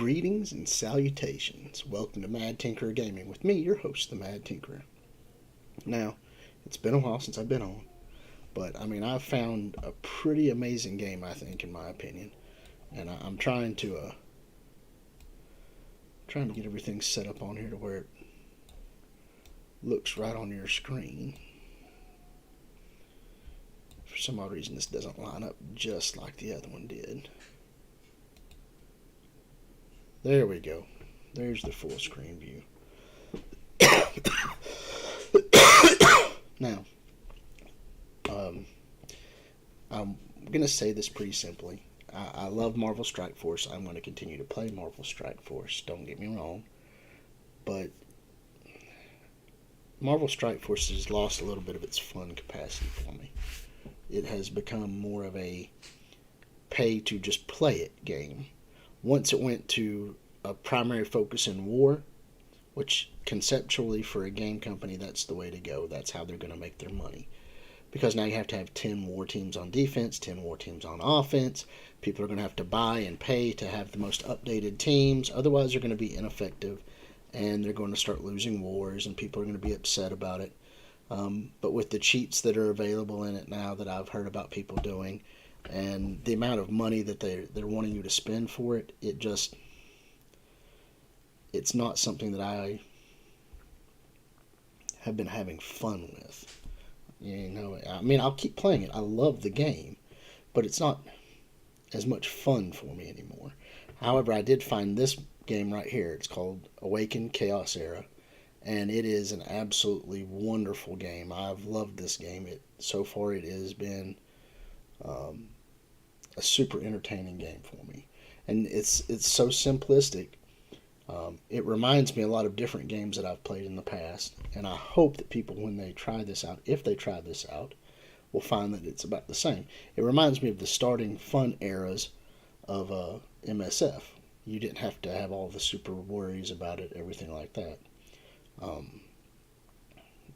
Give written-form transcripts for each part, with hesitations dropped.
Greetings and salutations. Welcome to Mad Tinkerer Gaming with me, your host, the Mad Tinkerer. Now, it's been a while since I've been on, but I've found a pretty amazing game, I think, in my opinion, and I'm trying to get everything set up on here to where it looks right on your screen. For some odd reason, this doesn't line up just like the other one did. There we go. There's the full screen view. Now, I'm going to say this pretty simply. I love Marvel Strike Force. I'm going to continue to play Marvel Strike Force. Don't get me wrong. But Marvel Strike Force has lost a little bit of its fun capacity for me. It has become more of a pay to just play it game. Once it went to a primary focus in war, which conceptually for a game company, that's the way to go. That's how they're going to make their money. Because now you have to have 10 war teams on defense, 10 war teams on offense. People are going to have to buy and pay to have the most updated teams. Otherwise, they're going to be ineffective, and they're going to start losing wars, and people are going to be upset about it. But with the cheats that are available in it now that I've heard about people doing, and the amount of money that they're wanting you to spend for it, it's not something that I have been having fun with. I'll keep playing it. I love the game, but it's not as much fun for me anymore. However, I did find this game right here. It's called Awaken Chaos Era, and it is an absolutely wonderful game. I've loved this game. So far it has been a super entertaining game for me, and it's so simplistic. It reminds me a lot of different games that I've played in the past, and I hope that people, when they try this out, if they try this out, will find that it's about the same. It reminds me of the starting fun eras of MSF. You didn't have to have all the super worries about it, everything like that.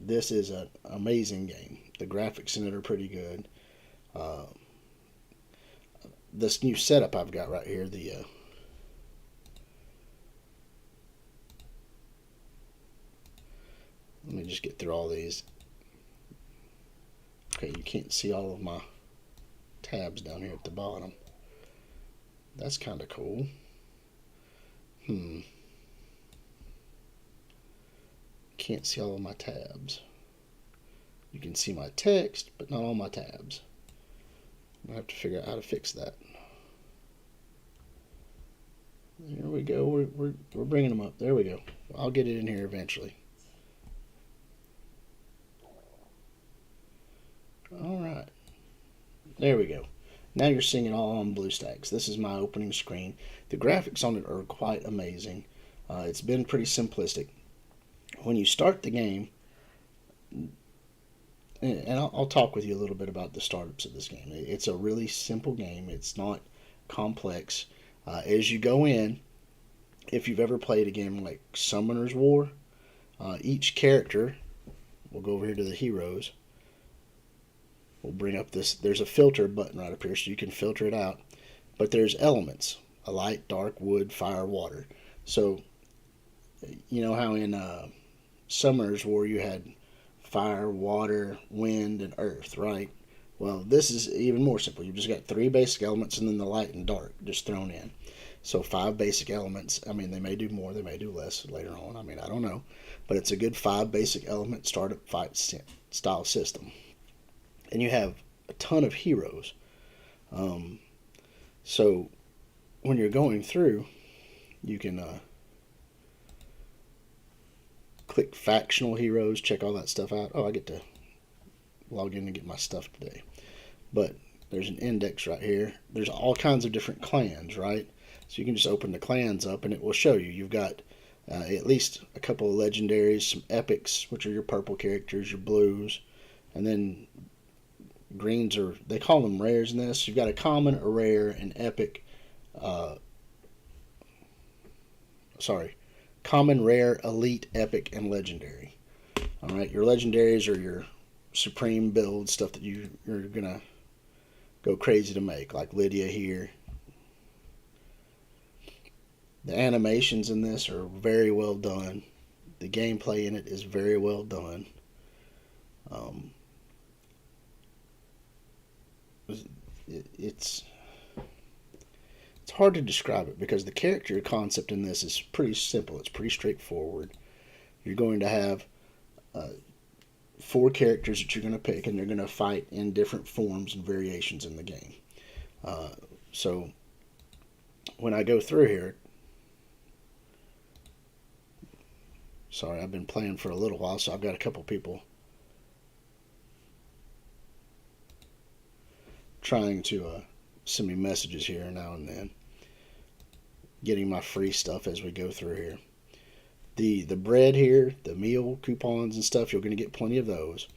This is an amazing game. The graphics in it are pretty good. This new setup I've got right here, let me just get through all these. Okay, you can't see all of my tabs down here at the bottom. That's kind of cool. Can't see all of my tabs. You can see my text, but not all my tabs. I have to figure out how to fix that. There we go. We're bringing them up. There we go. I'll get it in here eventually. All right. There we go. Now you're seeing it all on BlueStacks. This is my opening screen. The graphics on it are quite amazing. It's been pretty simplistic. When you start the game, and I'll talk with you a little bit about the startups of this game. It's a really simple game. It's not complex. As you go in, if you've ever played a game like Summoner's War, each character, we'll go over here to the heroes, we'll bring up this, there's a filter button right up here so you can filter it out, but there's elements, a light, dark, wood, fire, water. So, you know how in Summoner's War you had fire, water, wind, and earth, right? Well, this is even more simple. You've just got 3 basic elements and then the light and dark just thrown in. So 5 basic elements. They may do more, they may do less later on. I don't know. But it's a good 5 basic element startup fight style system. And you have a ton of heroes. So when you're going through, you can click factional heroes, check all that stuff out. Oh, I get to log in and get my stuff today. But there's an index right here. There's all kinds of different clans, right? So you can just open the clans up and it will show you. You've got at least a couple of legendaries, some epics, which are your purple characters, your blues, and then greens are, they call them rares in this. You've got a common, a rare, an epic, common, rare, elite, epic, and legendary. All right, your legendaries are your supreme build stuff that you're gonna go crazy to make, like Lydia here. The animations in this are very well done. The gameplay in it is very well done. Um, it's hard to describe it because the character concept in this is pretty simple. It's pretty straightforward. You're going to have uh, four characters that you're going to pick, and they're going to fight in different forms and variations in the game. Uh, so when I go through here, sorry, I've been playing for a little while, so I've got a couple people trying to send me messages here now and then, getting my free stuff as we go through here. The bread here, the meal coupons and stuff, you're going to get plenty of those.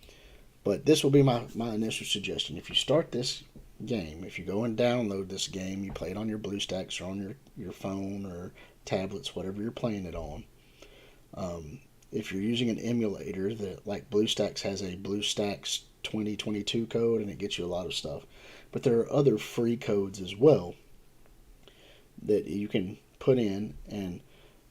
But this will be my initial suggestion. If you start this game, if you go and download this game, you play it on your BlueStacks or on your phone or tablets, whatever you're playing it on. If you're using an emulator, that like BlueStacks has a BlueStacks 2022 code, and it gets you a lot of stuff. But there are other free codes as well that you can put in and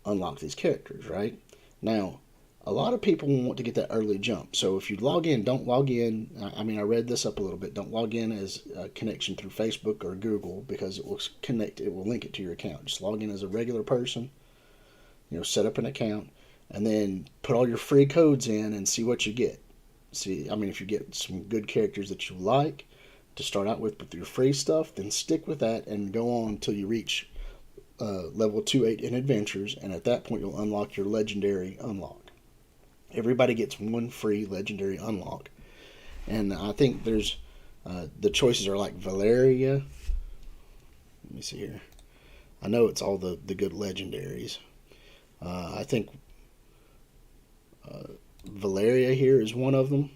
unlock these characters, right? Now, a lot of people want to get that early jump. So if you log in, don't log in. I read this up a little bit. Don't log in as a connection through Facebook or Google, because it will connect. It will link it to your account. Just log in as a regular person. Set up an account, and then put all your free codes in and see what you get. If you get some good characters that you like to start out with your free stuff, then stick with that and go on until you reach level 2-8 in adventures, and at that point you'll unlock your legendary unlock. Everybody gets one free legendary unlock, and I think there's the choices are like Valeria. Let me see here. I know it's all the good legendaries. I think Valeria here is one of them,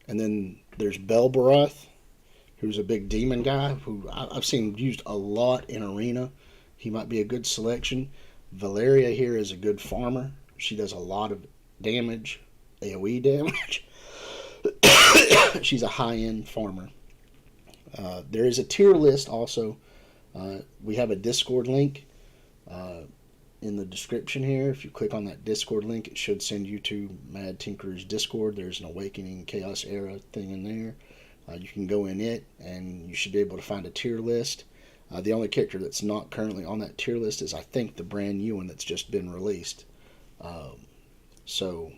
and then there's Belbarath, who's a big demon guy who I've seen used a lot in arena. He might be a good selection. Valeria here is a good farmer. She does a lot of damage, AoE damage. She's a high-end farmer. There is a tier list also. We have a Discord link in the description here. If you click on that Discord link, it should send you to Mad Tinker's Discord. There's an Awakening Chaos Era thing in there. You can go in it, and you should be able to find a tier list. The only character that's not currently on that tier list is, I think, the brand new one that's just been released. So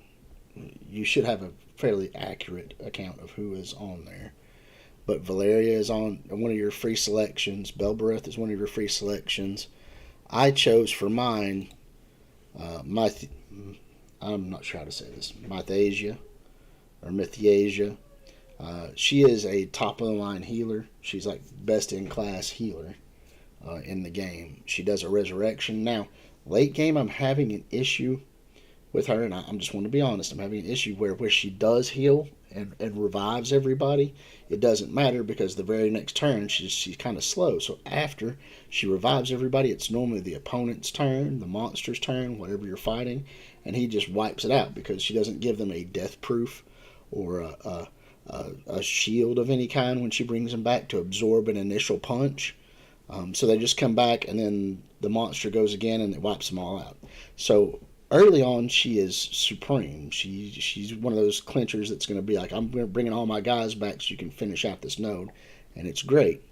you should have a fairly accurate account of who is on there. But Valeria is on one of your free selections. Belbarath is one of your free selections. I chose for mine, I'm not sure how to say this, Mythasia or Mythiasia. She is a top-of-the-line healer. She's like best-in-class healer in the game. She does a resurrection. Now, late game, I'm having an issue with her, and I'm just want to be honest. I'm having an issue where she does heal and revives everybody. It doesn't matter because the very next turn, she's kind of slow. So after she revives everybody, it's normally the opponent's turn, the monster's turn, whatever you're fighting, and he just wipes it out because she doesn't give them a death proof or a shield of any kind when she brings them back to absorb an initial punch. So they just come back, and then the monster goes again, and it wipes them all out. So early on, she is supreme. She's one of those clinchers that's going to be like, I'm bringing all my guys back so you can finish out this node, and it's great.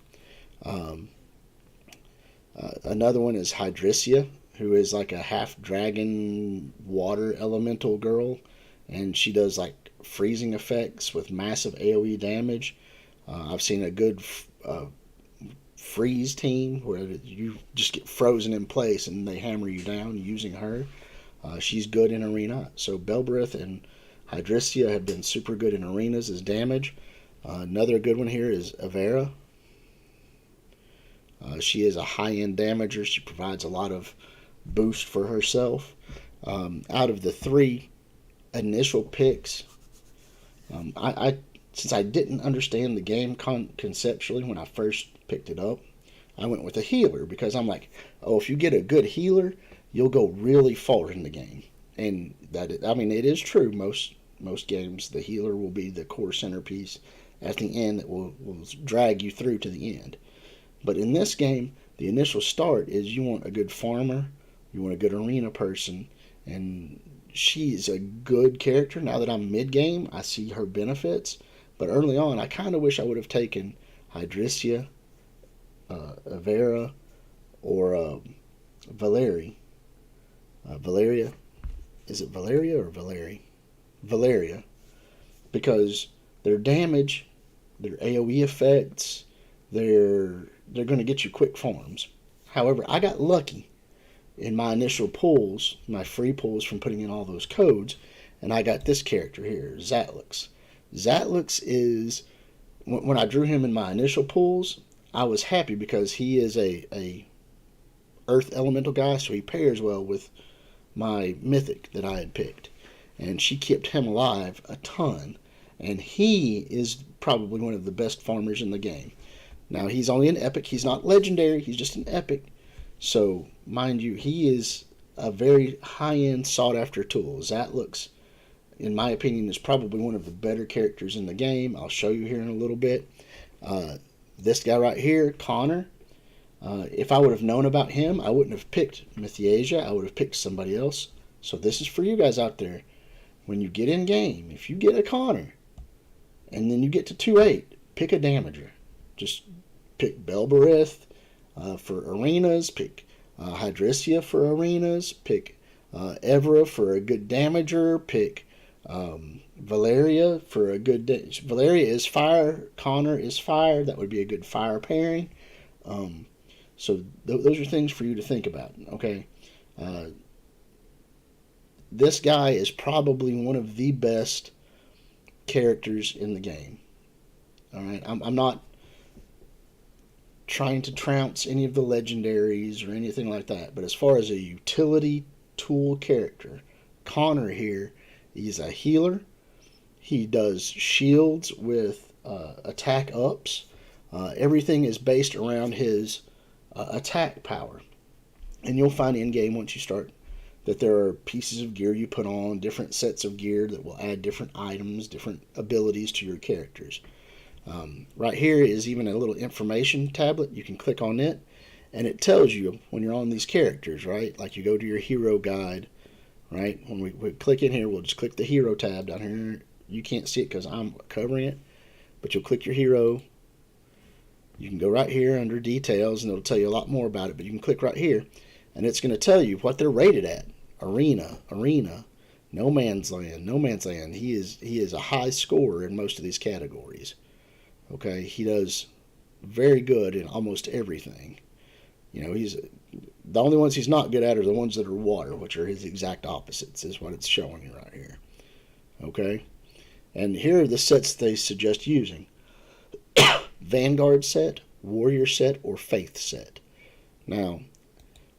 Another one is Hydrisia, who is like a half dragon water elemental girl, and she does like freezing effects with massive AoE damage. I've seen a good freeze team where you just get frozen in place and they hammer you down using her. She's good in arena. So Belbarath and Hydrisia have been super good in arenas as damage. Another good one here is Avera. She is a high-end damager. She provides a lot of boost for herself. Out of the three initial picks, I since I didn't understand the game conceptually when I first picked it up, I went with a healer because I'm like, oh, if you get a good healer, you'll go really far in the game. And it is true. Most games, the healer will be the core centerpiece at the end that will drag you through to the end. But in this game, the initial start is you want a good farmer You want a good arena person, and she's a good character. Now that I'm mid game, I see her benefits. But early on, I kind of wish I would have taken Hydricia, Avera, or Valeri. Valeria. Is it Valeria or Valeri? Valeria. Because their damage, their AoE effects, they're going to get you quick farms. However, I got lucky in my initial pulls, my free pulls from putting in all those codes, and I got this character here, Zatlix. Zatlix is, when I drew him in my initial pulls, I was happy because he is a earth elemental guy, so he pairs well with my mythic that I had picked. And she kept him alive a ton, and he is probably one of the best farmers in the game. Now, he's only an epic, he's not legendary, he's just an epic. So, mind you, he is a very high-end, sought-after tool. Zatlix, in my opinion, is probably one of the better characters in the game. I'll show you here in a little bit. This guy right here, Connor, if I would have known about him, I wouldn't have picked Mythiasia. I would have picked somebody else. So this is for you guys out there. When you get in game, if you get a Connor, and then you get to 2-8, pick a damager. Just pick Belberith for arenas, pick Hydricia for arenas, pick Evra for a good damager, pick Valeria for a good... Valeria is fire, Connor is fire. That would be a good fire pairing. So those are things for you to think about, okay? This guy is probably one of the best characters in the game. All right, I'm not trying to trounce any of the legendaries or anything like that, but as far as a utility tool character, Connor here, he's a healer. He does shields with attack ups. Everything is based around his attack power. And you'll find in game once you start that there are pieces of gear you put on, different sets of gear that will add different items, different abilities to your characters. Right here is even a little information tablet. You can click on it, and it tells you when you're on these characters, right? Like you go to your hero guide, right? When we click in here, we'll just click the hero tab down here. You can't see it because I'm covering it, but you'll click your hero. You can go right here under details, and it'll tell you a lot more about it, but you can click right here, and it's going to tell you what they're rated at. Arena, no man's land. He is a high scorer in most of these categories. Okay, he does very good in almost everything. You know, he's the only ones he's not good at are the ones that are water, which are his exact opposites, is what it's showing you right here. Okay, and here are the sets they suggest using: Vanguard set, Warrior set, or Faith set. Now,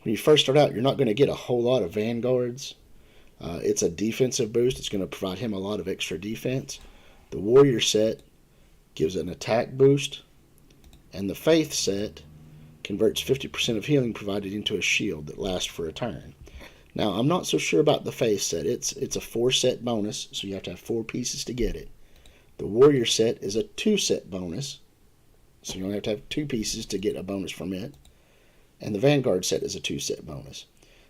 when you first start out, you're not going to get a whole lot of Vanguards. It's a defensive boost. It's going to provide him a lot of extra defense. The Warrior set gives an attack boost, and the Faith set converts 50% of healing provided into a shield that lasts for a turn. Now, I'm not so sure about the Faith set. It's a 4-set bonus, so you have to have 4 pieces to get it. The Warrior set is a 2-set bonus, so you only have to have 2 pieces to get a bonus from it. And the Vanguard set is a 2-set bonus.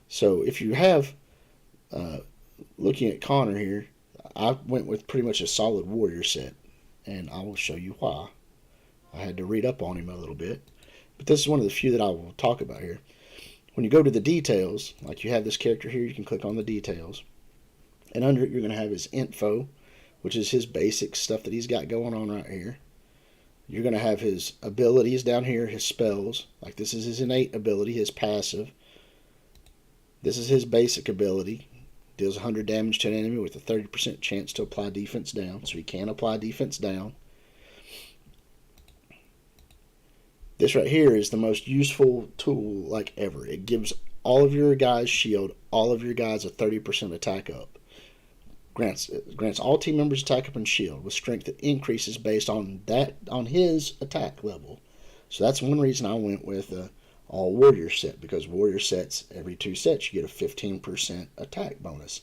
So if you have, looking at Connor here, I went with pretty much a solid Warrior set, and I will show you why. I had to read up on him a little bit, but this is one of the few that I will talk about here. When you go to the details, like you have this character here, you can click on the details, and under it you're going to have his info, which is his basic stuff that he's got going on right here. You're going to have his abilities down here, his spells. Like this is his innate ability, his passive. This is his basic ability. Deals 100 damage to an enemy with a 30% chance to apply defense down. So he can apply defense down. This right here is the most useful tool like ever. It gives all of your guys shield, all of your guys a 30% attack up. Grants all team members attack up and shield with strength that increases based on his attack level. So that's one reason I went with all Warrior set, because Warrior sets, every 2 sets you get a 15% attack bonus.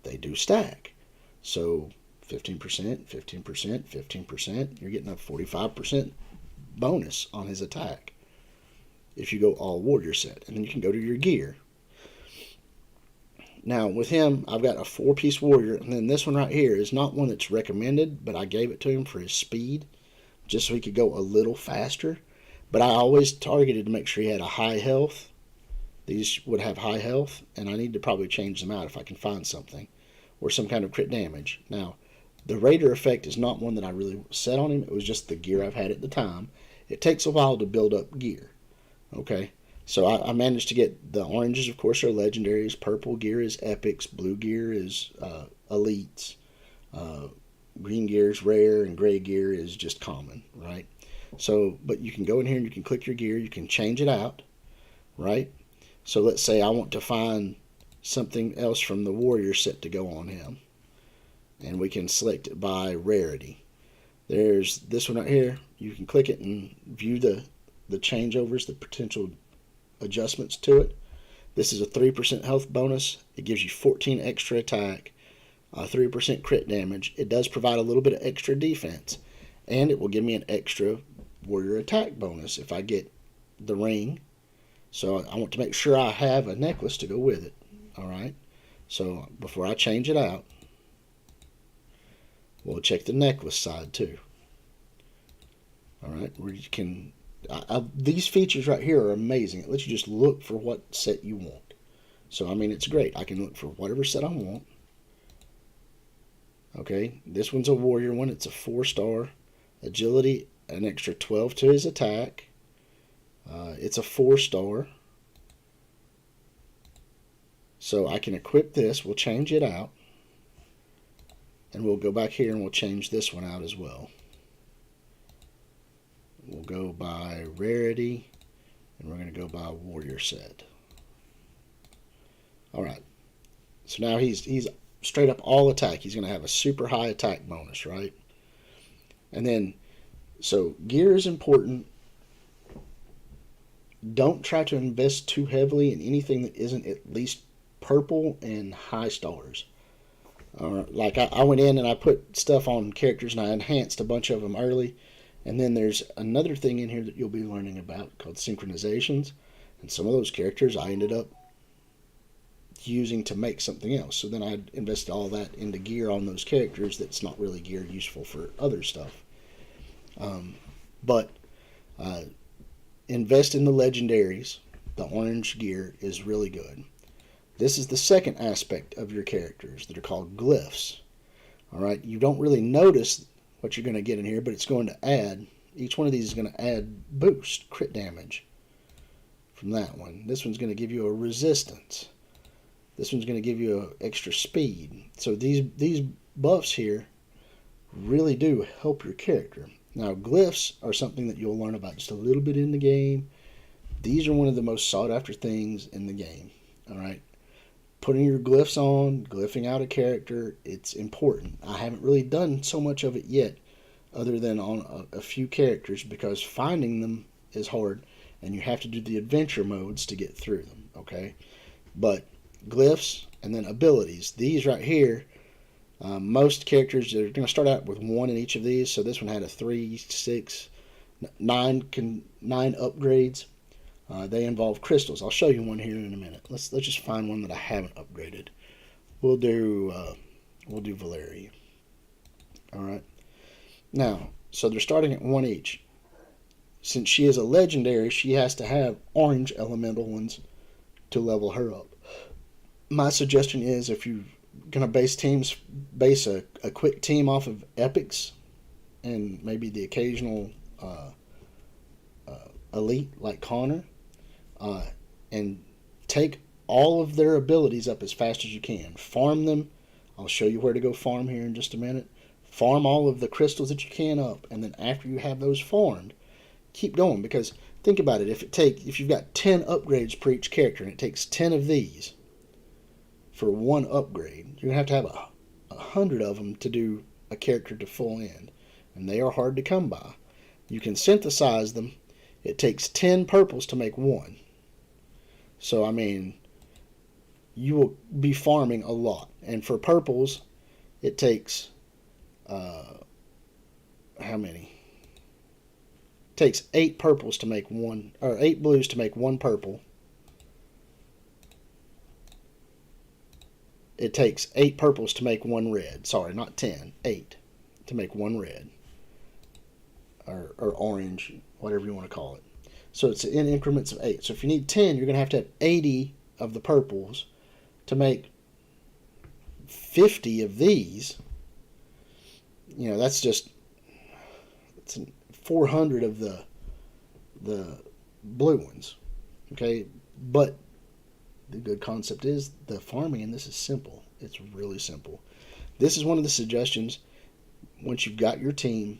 They do stack. So 15%, 15%, 15%, you're getting a 45% bonus on his attack if you go all Warrior set. And then you can go to your gear. Now with him, I've got a 4-piece warrior, and then this one right here is not one that's recommended, but I gave it to him for his speed, just so he could go a little faster. But I always targeted to make sure he had a high health. These would have high health, and I need to probably change them out if I can find something, or some kind of crit damage. Now, the Raider effect is not one that I really set on him. It was just the gear I've had at the time. It takes a while to build up gear. Okay, so I managed to get the oranges, of course, are legendaries. Purple gear is epics. Blue gear is elites. Green gear is rare, and gray gear is just common, right? So, but you can go in here and you can click your gear. You can change it out, right? So let's say I want to find something else from the warrior set to go on him. And we can select it by rarity. There's this one right here. You can click it and view the changeovers, the potential adjustments to it. This is a 3% health bonus. It gives you 14 extra attack, 3% crit damage. It does provide a little bit of extra defense, and it will give me an extra warrior attack bonus if I get the ring. So I want to make sure I have a necklace to go with it. All right. So before I change it out, we'll check the necklace side too. All right. Where you can, these features right here are amazing. It lets you just look for what set you want. So I mean, it's great. I can look for whatever set I want. Okay. This one's a warrior one. It's a 4-star agility, an extra 12 to his attack. It's a 4-star. So I can equip this. We'll change it out. And we'll go back here and we'll change this one out as well. We'll go by rarity. And we're going to go by warrior set. Alright. So now he's straight up all attack. He's going to have a super high attack bonus, right? And then, so gear is important. Don't try to invest too heavily in anything that isn't at least purple and high stars. Like I went in and I put stuff on characters and I enhanced a bunch of them early. And then there's another thing in here that you'll be learning about called synchronizations. And some of those characters I ended up using to make something else. So then I invested all that into gear on those characters that's not really gear useful for other stuff. But invest in the legendaries. The orange gear is really good. This is the second aspect of your characters that are called glyphs. All right, you don't really notice what you're going to get in here, but it's going to add, each one of these is going to add boost, crit damage from that one. This one's going to give you a resistance. This one's going to give you an extra speed. So these buffs here really do help your character. Now, glyphs are something that you'll learn about just a little bit in the game. These are one of the most sought after things in the game. All right. Putting your glyphs on, glyphing out a character, it's important. I haven't really done so much of it yet, other than on a few characters, because finding them is hard, and you have to do the adventure modes to get through them, okay? But glyphs and then abilities. These right here, most characters are going to start out with 1 in each of these. So this one had a 3, 6, 9 upgrades. They involve crystals. I'll show you one here in a minute. Let's just find one that I haven't upgraded. We'll do Valeria. All right. Now, so they're starting at 1 each. Since she is a legendary, she has to have orange elemental ones to level her up. My suggestion is, if you're gonna base a quick team off of epics and maybe the occasional elite like Connor, and take all of their abilities up as fast as you can. Farm them. I'll show you where to go farm here in just a minute. Farm all of the crystals that you can up, and then after you have those farmed, keep going. Because think about it, if you've got 10 upgrades per each character, and it takes 10 of these for one upgrade, you're gonna have 100 of them to do a character to full end, and they are hard to come by. You can synthesize them. It takes 10 purples to make one. So I mean, you will be farming a lot, and for purples, it takes how many? It takes 8 purples to make one, or 8 blues to make one purple. it takes 8 purples to make 1 red. Sorry, not 10, 8 to make 1 red. Or orange, whatever you want to call it. So it's in increments of 8. So if you need 10, you're going to have 80 of the purples to make 50 of these. You know, that's just, it's 400 of the blue ones. Okay, but the good concept is the farming in this is simple. It's really simple. This is one of the suggestions. Once you've got your team,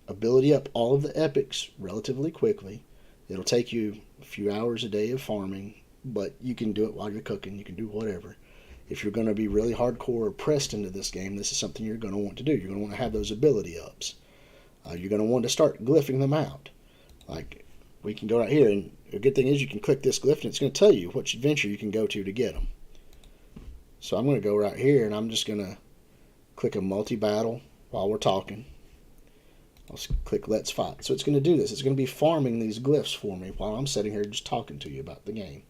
ability up all of the epics relatively quickly. It'll take you a few hours a day of farming, but you can do it while you're cooking. You can do whatever. If you're going to be really hardcore or pressed into this game, this is something you're going to want to do. You're going to want to have those ability ups. You're going to want to start glyphing them out. Like, we can go right here, and the good thing is you can click this glyph, and it's going to tell you which adventure you can go to get them. So I'm going to go right here, and I'm just going to click a multi-battle while we're talking. I'll click Let's Fight. So it's going to do this. It's going to be farming these glyphs for me while I'm sitting here just talking to you about the game.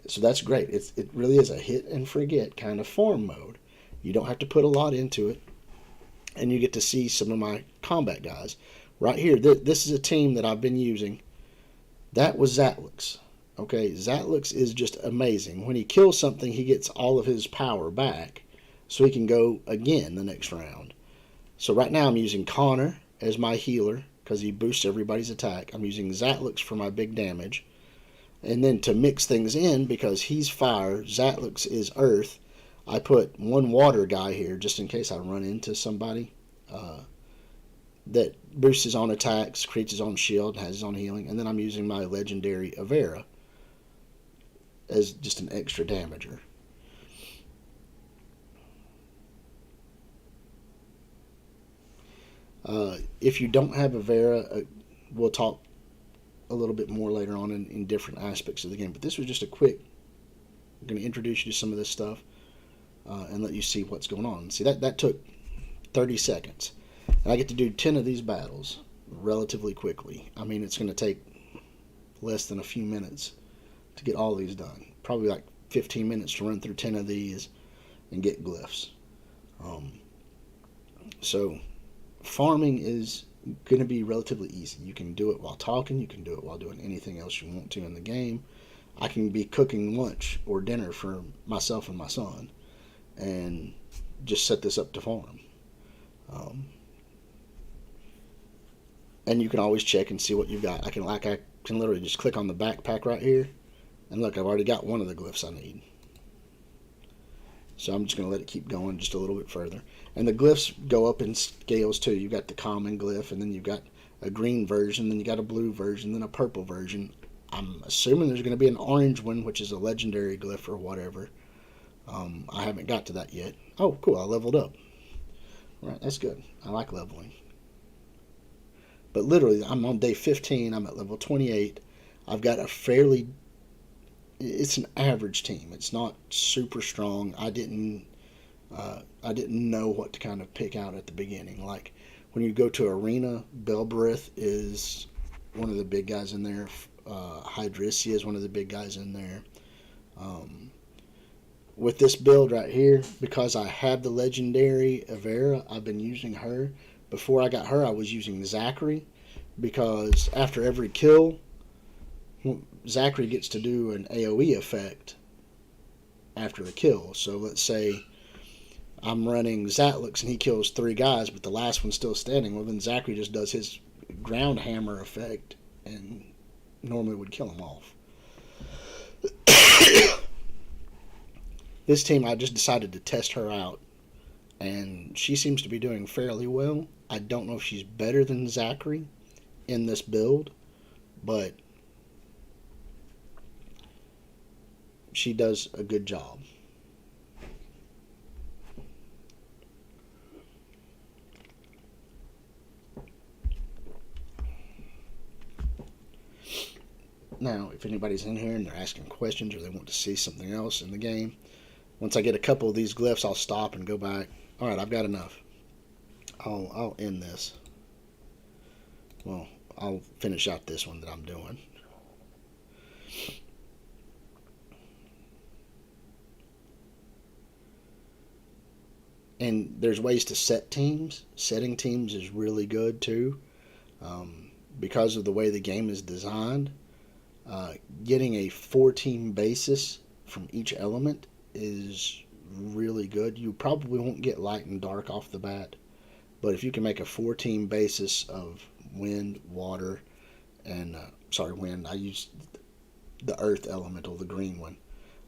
So that's great. It really is a hit and forget kind of farm mode. You don't have to put a lot into it. And you get to see some of my combat guys. Right here, this is a team that I've been using. That was Zatlix. Okay, Zatlix is just amazing. When he kills something, he gets all of his power back, so he can go again the next round. So right now I'm using Connor as my healer because he boosts everybody's attack. I'm using Zatlix for my big damage. And then to mix things in, because he's fire, Zatlix is earth, I put one water guy here just in case I run into somebody that boosts his own attacks, creates his own shield, and has his own healing. And then I'm using my legendary Avera as just an extra damager. If you don't have Avera, we'll talk a little bit more later on in different aspects of the game. But this was just a quick, I'm going to introduce you to some of this stuff and let you see what's going on. See, that took 30 seconds. And I get to do 10 of these battles relatively quickly. I mean, it's going to take less than a few minutes to get all these done. Probably like 15 minutes to run through 10 of these and get glyphs. So farming is going to be relatively easy. You can do it while talking. You can do it while doing anything else you want to in the game. I can be cooking lunch or dinner for myself and my son and just set this up to farm. And you can always check and see what you've got. I can literally just click on the backpack right here, and look, I've already got one of the glyphs I need. So I'm just going to let it keep going just a little bit further. And the glyphs go up in scales too. You've got the common glyph, and then you've got a green version, then you got a blue version, then a purple version. I'm assuming there's going to be an orange one, which is a legendary glyph or whatever. I haven't got to that yet. Oh, cool, I leveled up. All right, that's good. I like leveling. But literally, I'm on day 15. I'm at level 28. I've got a fairly... It's an average team. It's not super strong. I didn't know what to kind of pick out at the beginning. Like, when you go to Arena, Belberith is one of the big guys in there. Hydrissia is one of the big guys in there. With this build right here, because I have the legendary Avera, I've been using her. Before I got her, I was using Zachary, because after every kill, Zachary gets to do an AoE effect after a kill. So let's say I'm running Zatlix and he kills 3 guys, but the last one's still standing. Well, then Zachary just does his ground hammer effect and normally would kill him off. This team, I just decided to test her out, and she seems to be doing fairly well. I don't know if she's better than Zachary in this build, but she does a good job. Now, if anybody's in here and they're asking questions or they want to see something else in the game, once I get a couple of these glyphs, I'll stop and go back. All right, I've got enough. I'll end this. Well, I'll finish out this one that I'm doing. And there's ways to set teams. Setting teams is really good too, because of the way the game is designed. Getting a 4-team basis from each element is really good. You probably won't get light and dark off the bat, but if you can make a 4-team basis of wind, water, and wind. I used the earth elemental, the green one.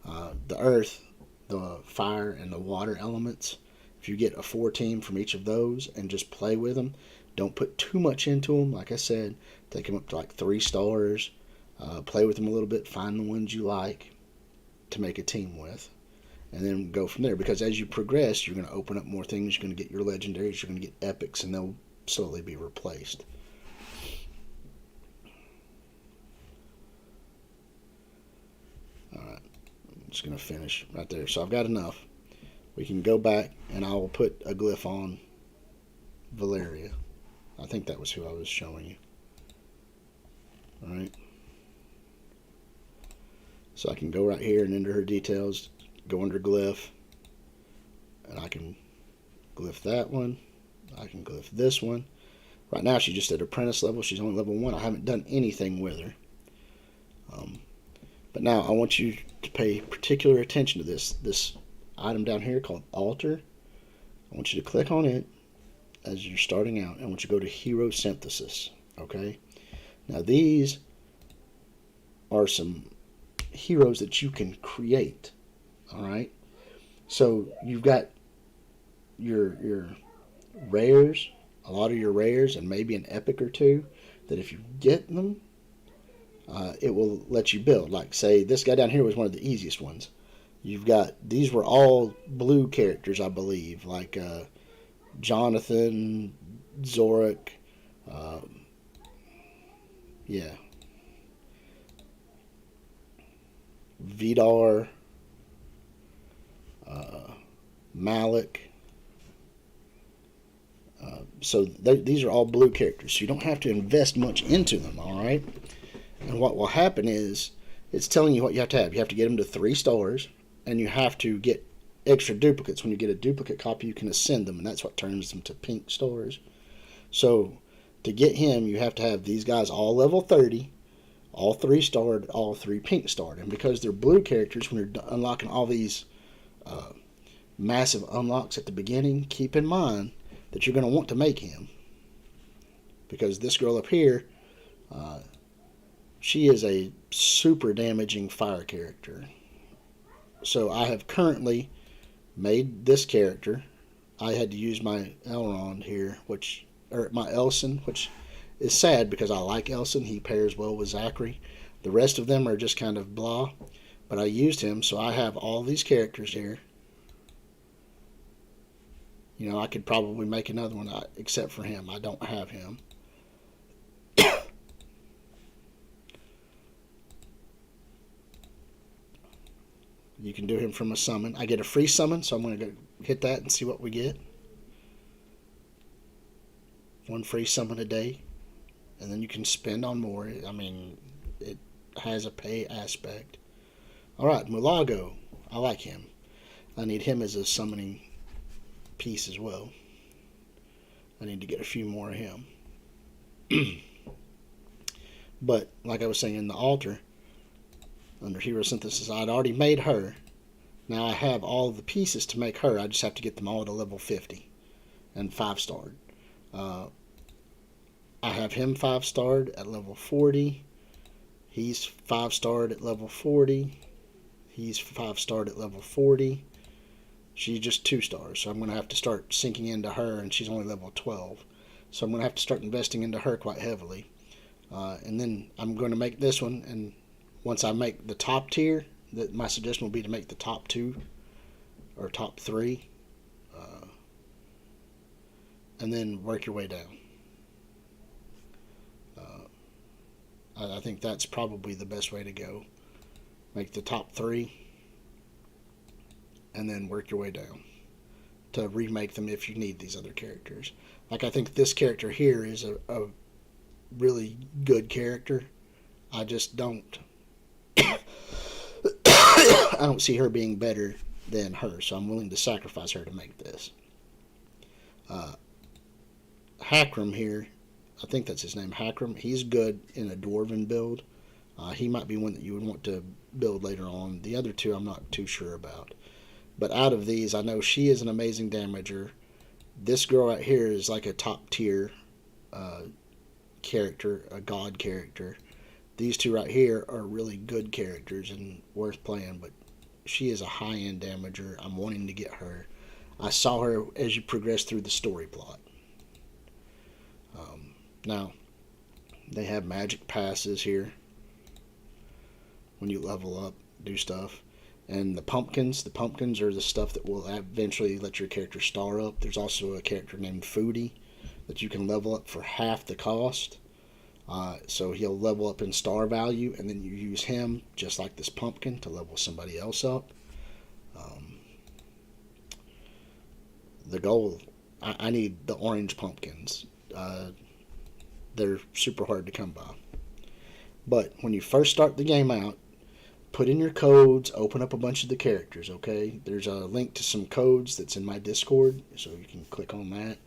The earth, the fire, and the water elements. If you get a 4-team from each of those and just play with them, don't put too much into them. Like I said, take them up to like 3 stars. Play with them a little bit. Find the ones you like to make a team with, and then go from there. Because as you progress, you're going to open up more things. You're going to get your legendaries. You're going to get epics, and they'll slowly be replaced. All right, I'm just going to finish right there. So I've got enough. We can go back, and I will put a glyph on Valeria. I think that was who I was showing you. All right. So I can go right here and enter her details, go under glyph, and I can glyph that one. I can glyph this one. Right now she's just at apprentice level. She's only level 1. I haven't done anything with her. But now I want you to pay particular attention to this item down here called altar. I want you to click on it as you're starting out. I want you to go to hero synthesis. Okay. Now these are some heroes that you can create. All right. So you've got your rares, a lot of your rares, and maybe an epic or two that if you get them, it will let you build. Like say this guy down here was one of the easiest ones. You've got, these were all blue characters, I believe, like Jonathan, Zorik, yeah, Vidar, Malik. So these are all blue characters, so you don't have to invest much into them, all right? And what will happen is it's telling you what you have to have. You have to get them to 3 stars, and you have to get extra duplicates. When you get a duplicate copy, you can ascend them, and that's what turns them to pink stars. So to get him, you have to have these guys all level 30, all 3 starred, all 3 pink starred. And because they're blue characters, when you're unlocking all these massive unlocks at the beginning, keep in mind that you're going to want to make him. Because this girl up here, she is a super damaging fire character. So I have currently made this character. I had to use my Elrond here, my Elson, which is sad because I like Elson. He pairs well with Zachary. The rest of them are just kind of blah, but I used him, so I have all these characters here. You know, I could probably make another one except for him. I don't have him. You can do him from a summon. I get a free summon, so I'm going to go hit that and see what we get. 1 free summon a day. And then you can spend on more. I mean, it has a pay aspect. Alright, Mulago. I like him. I need him as a summoning piece as well. I need to get a few more of him. But, like I was saying, in the altar, under Hero Synthesis, I'd already made her. Now I have all of the pieces to make her. I just have to get them all to level 50 and 5-starred. I have him 5-starred at level 40. He's 5-starred at level 40. He's 5-starred at level 40. She's just 2 stars, so I'm going to have to start sinking into her, and she's only level 12. So I'm going to have to start investing into her quite heavily. And then I'm going to make this one, and once I make the top tier, my suggestion will be to make the top 2 or top 3, and then work your way down. I think that's probably the best way to go. Make the top 3, and then work your way down to remake them if you need these other characters. Like, I think this character here is a really good character. I just don't I don't see her being better than her, so I'm willing to sacrifice her to make this. Uh, Hackram here, I think that's his name, Hackram. He's good in a dwarven build. He might be one that you would want to build later on. The other two I'm not too sure about. But out of these, I know she is an amazing damager. This girl right here is like a top tier uh, character, a god character. These two right here are really good characters and worth playing, but she is a high end damager. I'm wanting to get her. I saw her as you progress through the story plot. Now, they have magic passes here when you level up, do stuff. And the pumpkins are the stuff that will eventually let your character star up. There's also a character named Foodie that you can level up for half the cost. So he'll level up in star value, and then you use him, just like this pumpkin, to level somebody else up. Um, the goal, I need the orange pumpkins. They're super hard to come by. But when you first start the game out, put in your codes, open up a bunch of the characters, okay? There's a link to some codes that's in my Discord, so you can click on that.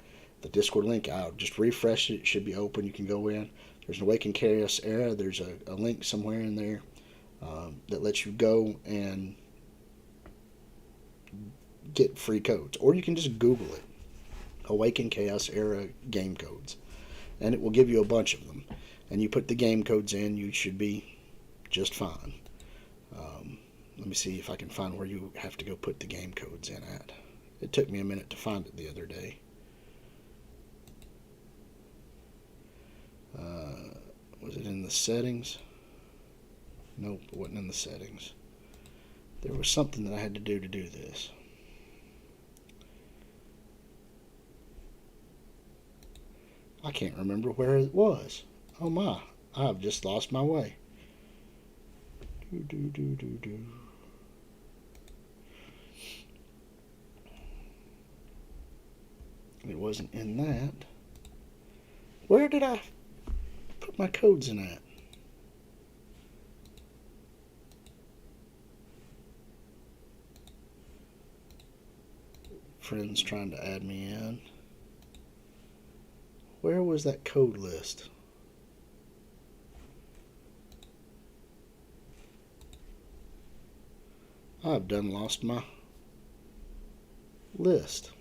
The Discord link, I'll just refresh it. It should be open. You can go in. There's an Awaken Chaos Era. There's a link somewhere in there that lets you go and get free codes. Or you can just Google it. Awaken Chaos Era game codes. And it will give you a bunch of them. And you put the game codes in, you should be just fine. Let me see if I can find where you have to go put the game codes in at. It took me a minute to find it the other day. Was it in the settings? Nope, it wasn't in the settings. There was something that I had to do this. I can't remember where it was. Oh my, I've just lost my way. It wasn't in that. Where did I put my codes in at? Friends trying to add me in. Where was that code list? I've done lost my list.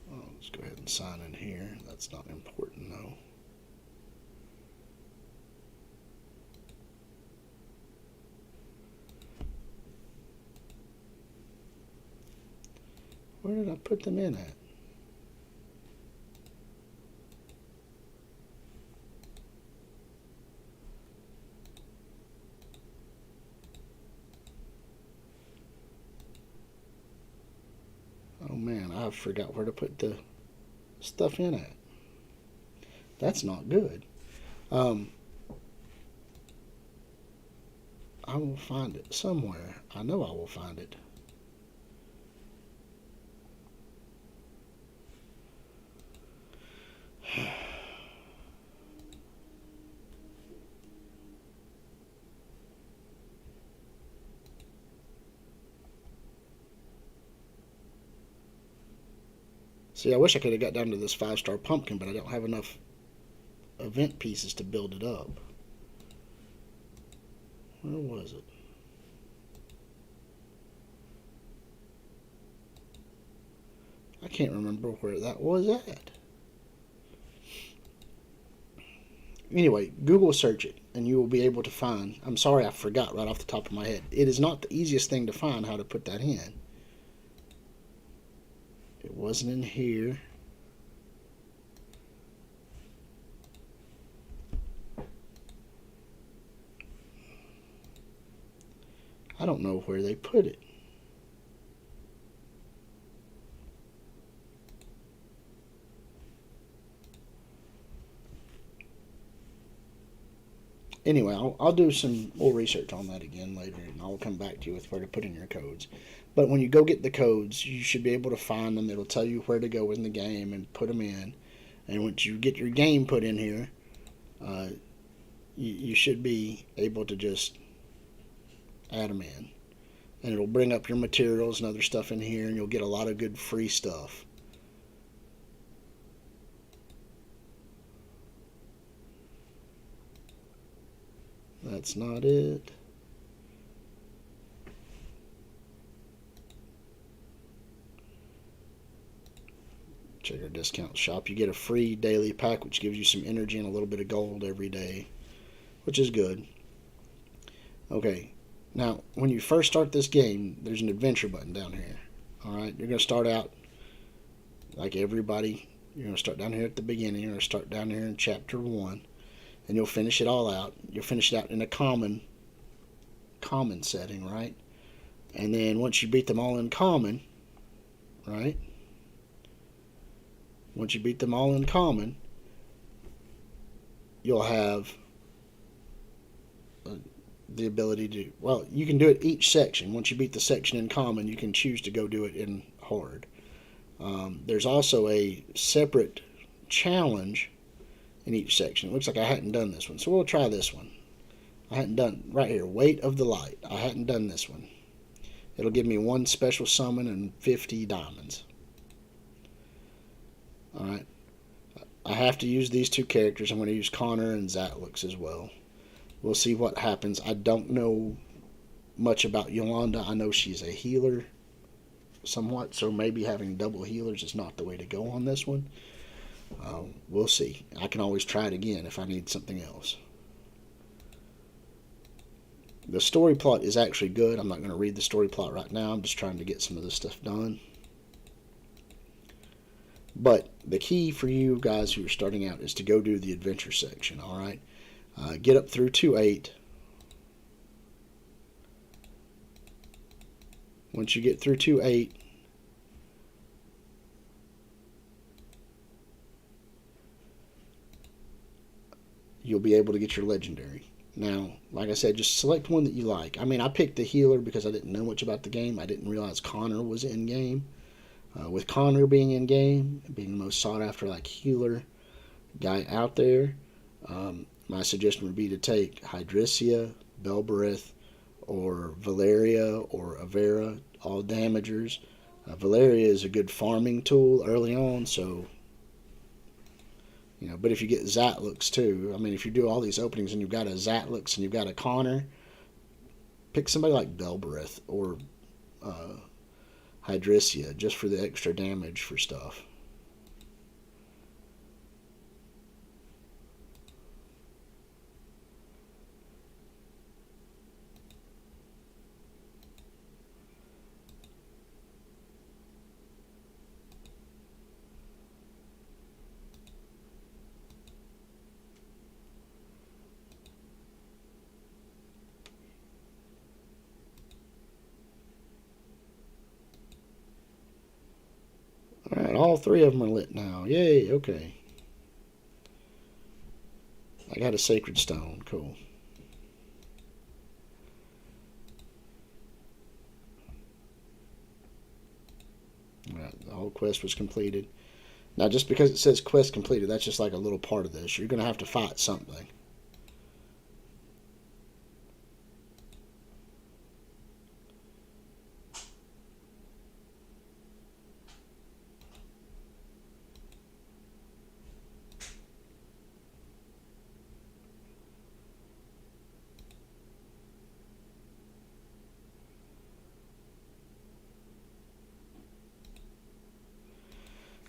Let's go ahead and sign in here. That's not important though. Where did I put them in at? Oh man, I forgot where to put the stuff in at. That's not good. I will find it somewhere. I know I will find it. See, I wish I could have got down to this 5-star pumpkin, but I don't have enough event pieces to build it up. Where was it? I can't remember where that was at. Anyway, Google search it, and you will be able to find. I'm sorry I forgot right off the top of my head. It is not the easiest thing to find how to put that in. It wasn't in here. I don't know where they put it. Anyway, I'll do some more research on that again later, and I'll come back to you with where to put in your codes. But when you go get the codes, you should be able to find them. It'll tell you where to go in the game and put them in. And once you get your game put in here, you should be able to just add them in. And it'll bring up your materials and other stuff in here, and you'll get a lot of good free stuff. That's not it. Check our discount shop. You get a free daily pack, which gives you some energy and a little bit of gold every day, which is good. Okay, now when you first start this game, there's an adventure button down here. Alright, you're going to start out like everybody. You're going to start down here at the beginning. You're going to start down here in chapter 1, and you'll finish it all out. You'll finish it out in a common setting, right? And then once you beat them all in common, right? Once you beat them all in common, you'll have the ability to, well, you can do it each section. Once you beat the section in common, you can choose to go do it in hard. There's also a separate challenge in each section. It looks like I hadn't done this one, so we'll try this one. I hadn't done, right here, Weight of the Light. I hadn't done this one. It'll give me 1 special summon and 50 diamonds. Alright. I have to use these 2 characters. I'm going to use Connor and Zatlux as well. We'll see what happens. I don't know much about Yolanda. I know she's a healer somewhat, so maybe having double healers is not the way to go on this one. We'll see. I can always try it again if I need something else. The story plot is actually good. I'm not going to read the story plot right now. I'm just trying to get some of this stuff done. But the key for you guys who are starting out is to go do the adventure section, alright? Get up through 2-8. Once you get through 2-8, you'll be able to get your legendary. Now, like I said, just select one that you like. I mean, I picked the healer because I didn't know much about the game. I didn't realize Connor was in game. With Connor being in game, being the most sought after like healer guy out there, my suggestion would be to take Hydricia, Belberith, or Valeria or Avera, all damagers. Valeria is a good farming tool early on, so you know. But if you get Zatlux too, I mean, if you do all these openings and you've got a Zatlux and you've got a Connor, pick somebody like Belberith or Hydricia just for the extra damage for stuff. Alright, all 3 of them are lit now. Yay, okay. I got a sacred stone. Cool. Alright, the whole quest was completed. Now, just because it says quest completed, that's just like a little part of this. You're going to have to fight something.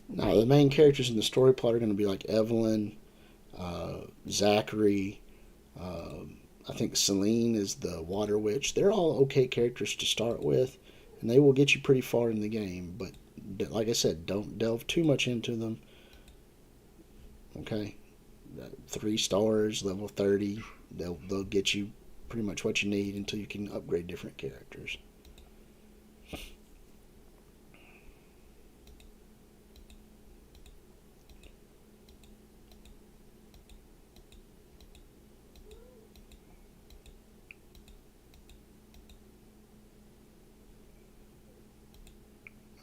Now, the main characters in the story plot are going to be like Evelyn, Zachary, I think Celine is the water witch. They're all okay characters to start with, and they will get you pretty far in the game. But like I said, don't delve too much into them. Okay, 3 stars, level 30, they'll get you pretty much what you need until you can upgrade different characters.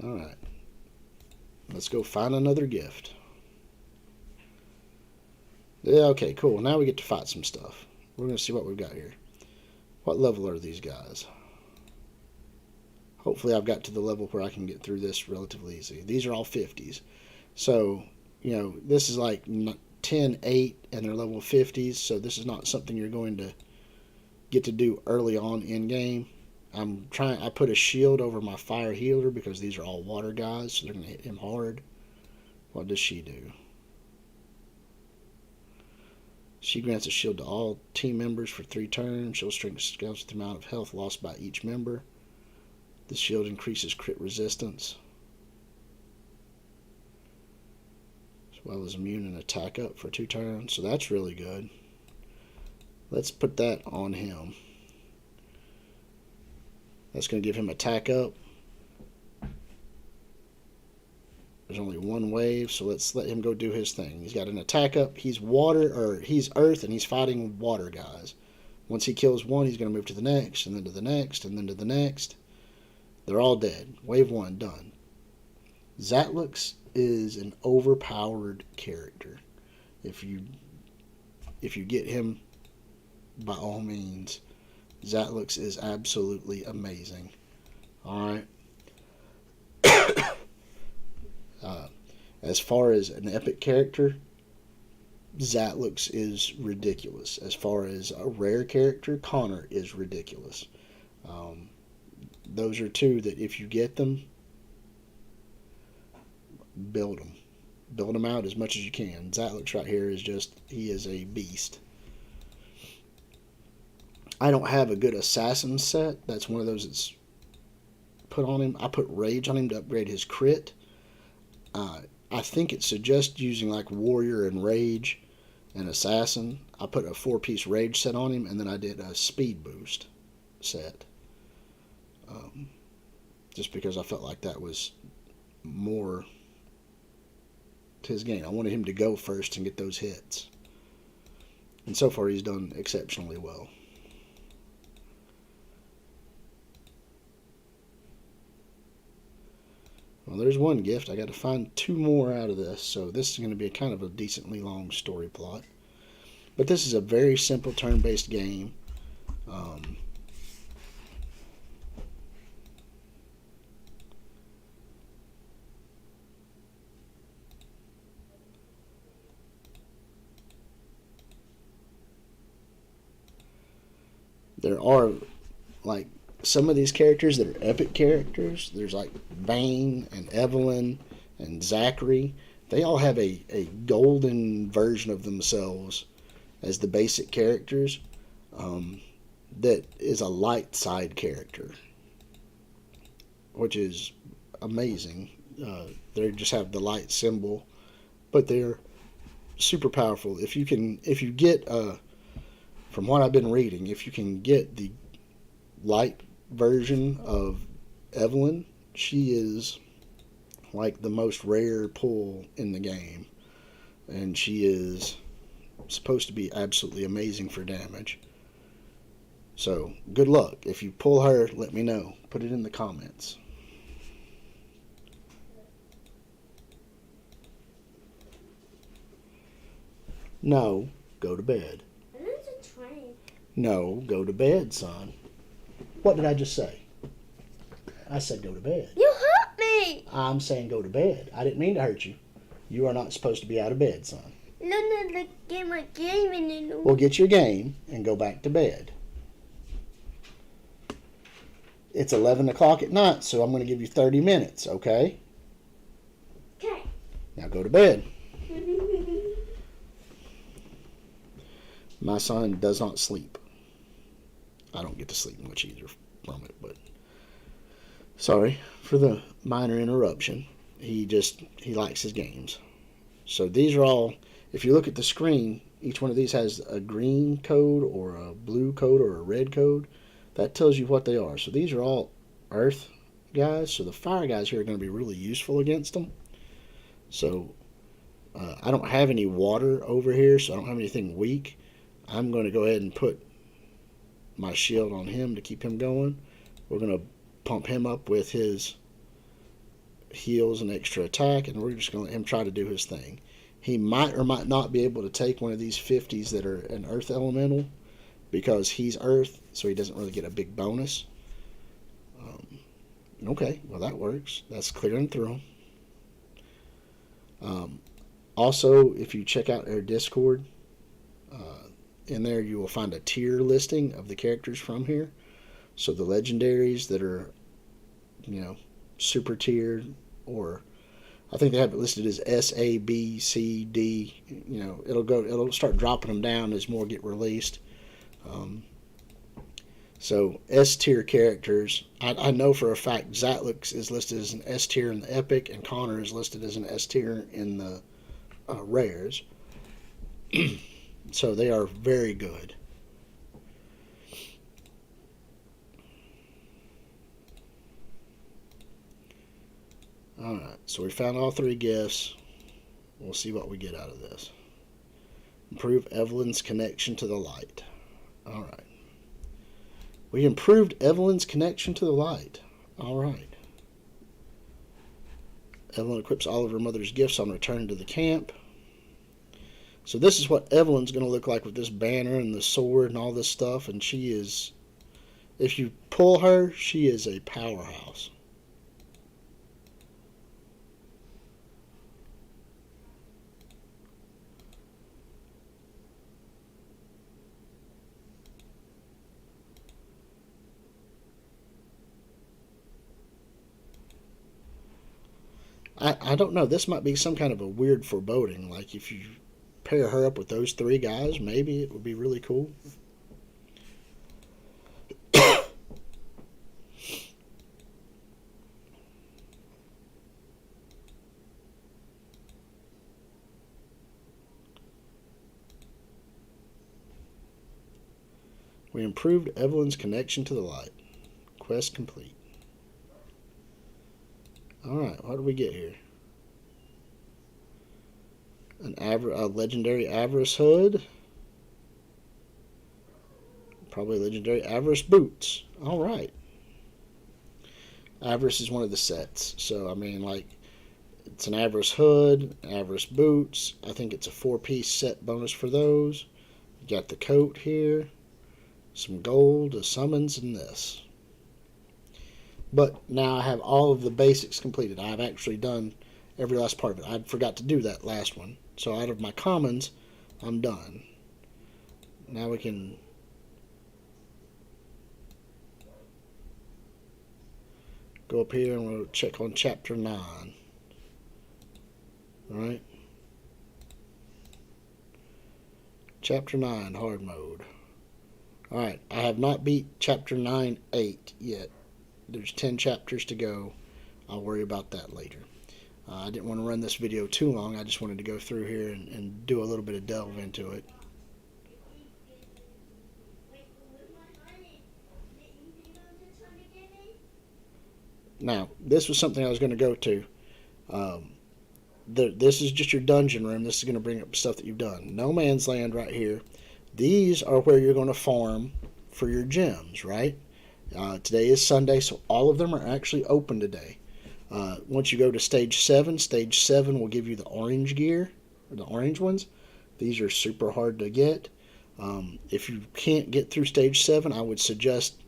Alright. Let's go find another gift. Yeah, okay, cool. Now we get to fight some stuff. We're going to see what we've got here. What level are these guys? Hopefully I've got to the level where I can get through this relatively easy. These are all 50s. So, this is like 10, 8, and they're level 50s. So this is not something you're going to get to do early on in game. I put a shield over my fire healer because these are all water guys, so they're going to hit him hard. What does she do? She grants a shield to all team members for 3 turns. She'll scales the amount of health lost by each member. The shield increases crit resistance, as well as immune and attack up for 2 turns. So that's really good. Let's put that on him. That's going to give him attack up. There's only 1 wave, so let's let him go do his thing. He's got an attack up. He's he's earth, and he's fighting water guys. Once he kills one, he's going to move to the next, and then to the next, and then to the next. They're all dead. Wave 1, done. Zatlux is an overpowered character. If you get him, by all means, Zatlux is absolutely amazing. Alright. As far as an epic character, Zatlux is ridiculous. As far as a rare character, Connor is ridiculous. Those are 2 that if you get them, build them. Build them out as much as you can. Zatlux right here he is a beast. I don't have a good assassin set. That's one of those that's put on him. I put rage on him to upgrade his crit. I think it suggests using like warrior and rage and assassin. I put a 4-piece rage set on him, and then I did a speed boost set. Just because I felt like that was more to his gain. I wanted him to go first and get those hits. And so far he's done exceptionally well. Well, there's 1 gift. I got to find 2 more out of this. So this is going to be kind of a decently long story plot. But this is a very simple turn-based game. There are like some of these characters that are epic characters. There's like Vane and Evelyn and Zachary. They all have a golden version of themselves as the basic characters. That is a light side character, which is amazing. They just have the light symbol, but they're super powerful. If you get from what I've been reading, if you can get the light version of Evelyn, she is like the most rare pull in the game, and she is supposed to be absolutely amazing for damage. So good luck. If you pull her, let me know. Put it in the comments. No, go to bed. No, go to bed, son. What did I just say? I said go to bed. You hurt me. I'm saying go to bed. I didn't mean to hurt you. You are not supposed to be out of bed, son. No, get my game and then. Well, get your game and go back to bed. It's 11 o'clock at night, so I'm going to give you 30 minutes, okay? Okay. Now go to bed. My son does not sleep. I don't get to sleep much either from it, but sorry for the minor interruption. He likes his games. So these are all, if you look at the screen, each one of these has a green code or a blue code or a red code. That tells you what they are. So these are all earth guys. So the fire guys here are going to be really useful against them. So I don't have any water over here, so I don't have anything weak. I'm going to go ahead and put my shield on him to keep him going. We're going to pump him up with his heals and extra attack, and we're just going to let him try to do his thing. He might or might not be able to take one of these 50s that are an earth elemental because he's Earth, so he doesn't really get a big bonus. Okay, well that works. That's clearing through them. Also, if you check out our Discord, in there you will find a tier listing of the characters from here. So the legendaries that are, super tiered, or I think they have it listed as S, A, B, C, D. It'll start dropping them down as more get released. So S tier characters, I know for a fact Zatlix is listed as an S tier in the Epic, and Connor is listed as an S tier in the Rares. So they are very good. Alright, so we found all 3 gifts. We'll see what we get out of this. Improve Evelyn's connection to the light. Alright. We improved Evelyn's connection to the light. Alright. Evelyn equips all of her mother's gifts on return to the camp. So this is what Evelyn's going to look like with this banner and the sword and all this stuff. And she is, if you pull her, she is a powerhouse. I don't know. This might be some kind of a weird foreboding. Like if you pair her up with those 3 guys, maybe it would be really cool. We improved Evelyn's connection to the light. Quest complete. Alright, what do we get here? A legendary Avarice hood. Probably legendary Avarice boots. Alright. Avarice is one of the sets. So, I mean, like, it's an Avarice hood, Avarice boots. I think it's a 4-piece set bonus for those. You got the coat here. Some gold, a summons, and this. But now I have all of the basics completed. I've actually done every last part of it. I forgot to do that last one. So out of my commons, I'm done. Now we can go up here and we'll check on chapter 9. Alright. Chapter 9, hard mode. Alright, I have not beat chapter 9-8 yet. There's 10 chapters to go. I'll worry about that later. I didn't want to run this video too long. I just wanted to go through here and do a little bit of delve into it. Now, this was something I was going to go to. This is just your dungeon room. This is going to bring up stuff that you've done. No Man's Land right here. These are where you're going to farm for your gems, right? Today is Sunday, so all of them are actually open today. Once you go to stage 7 will give you the orange gear, or the orange ones. These are super hard to get. If you can't get through stage 7, I would suggest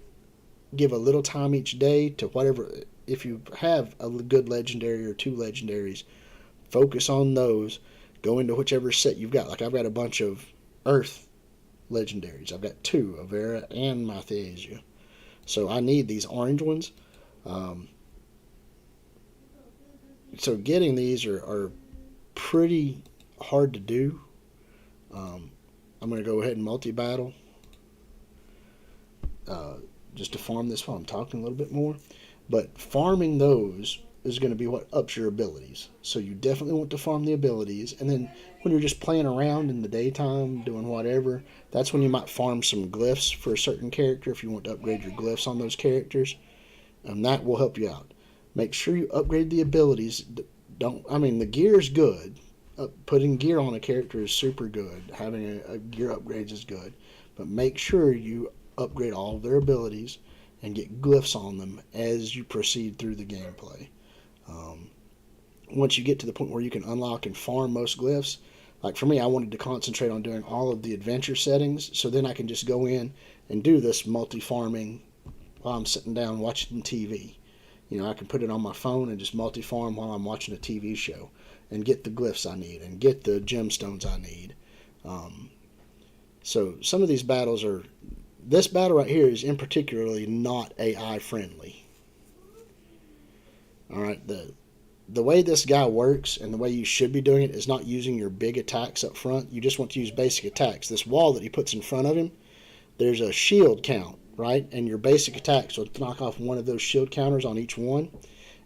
give a little time each day to whatever. If you have a good legendary or 2 legendaries, focus on those. Go into whichever set you've got. Like I've got a bunch of Earth legendaries. I've got 2, Avera and Mythasia. So I need these orange ones. So getting these are pretty hard to do. I'm going to go ahead and multi-battle just to farm this while I'm talking a little bit more. But farming those is going to be what ups your abilities. So you definitely want to farm the abilities. And then when you're just playing around in the daytime, doing whatever, that's when you might farm some glyphs for a certain character if you want to upgrade your glyphs on those characters. And that will help you out. Make sure you upgrade the abilities. The gear is good. Putting gear on a character is super good. Having a gear upgrades is good. But make sure you upgrade all of their abilities and get glyphs on them as you proceed through the gameplay. Once you get to the point where you can unlock and farm most glyphs, Like for me, I wanted to concentrate on doing all of the adventure settings, so then I can just go in and do this multi-farming while I'm sitting down watching TV. You know, I can put it on my phone and just multi-farm while I'm watching a TV show and get the glyphs I need and get the gemstones I need. Um, so some of these battles are, this battle right here is in particularly not AI friendly. All right, the way this guy works and the way you should be doing it is not using your big attacks up front. You just want to use basic attacks. This wall that he puts in front of him, there's a shield count, right? And your basic attacks will knock off one of those shield counters on each one.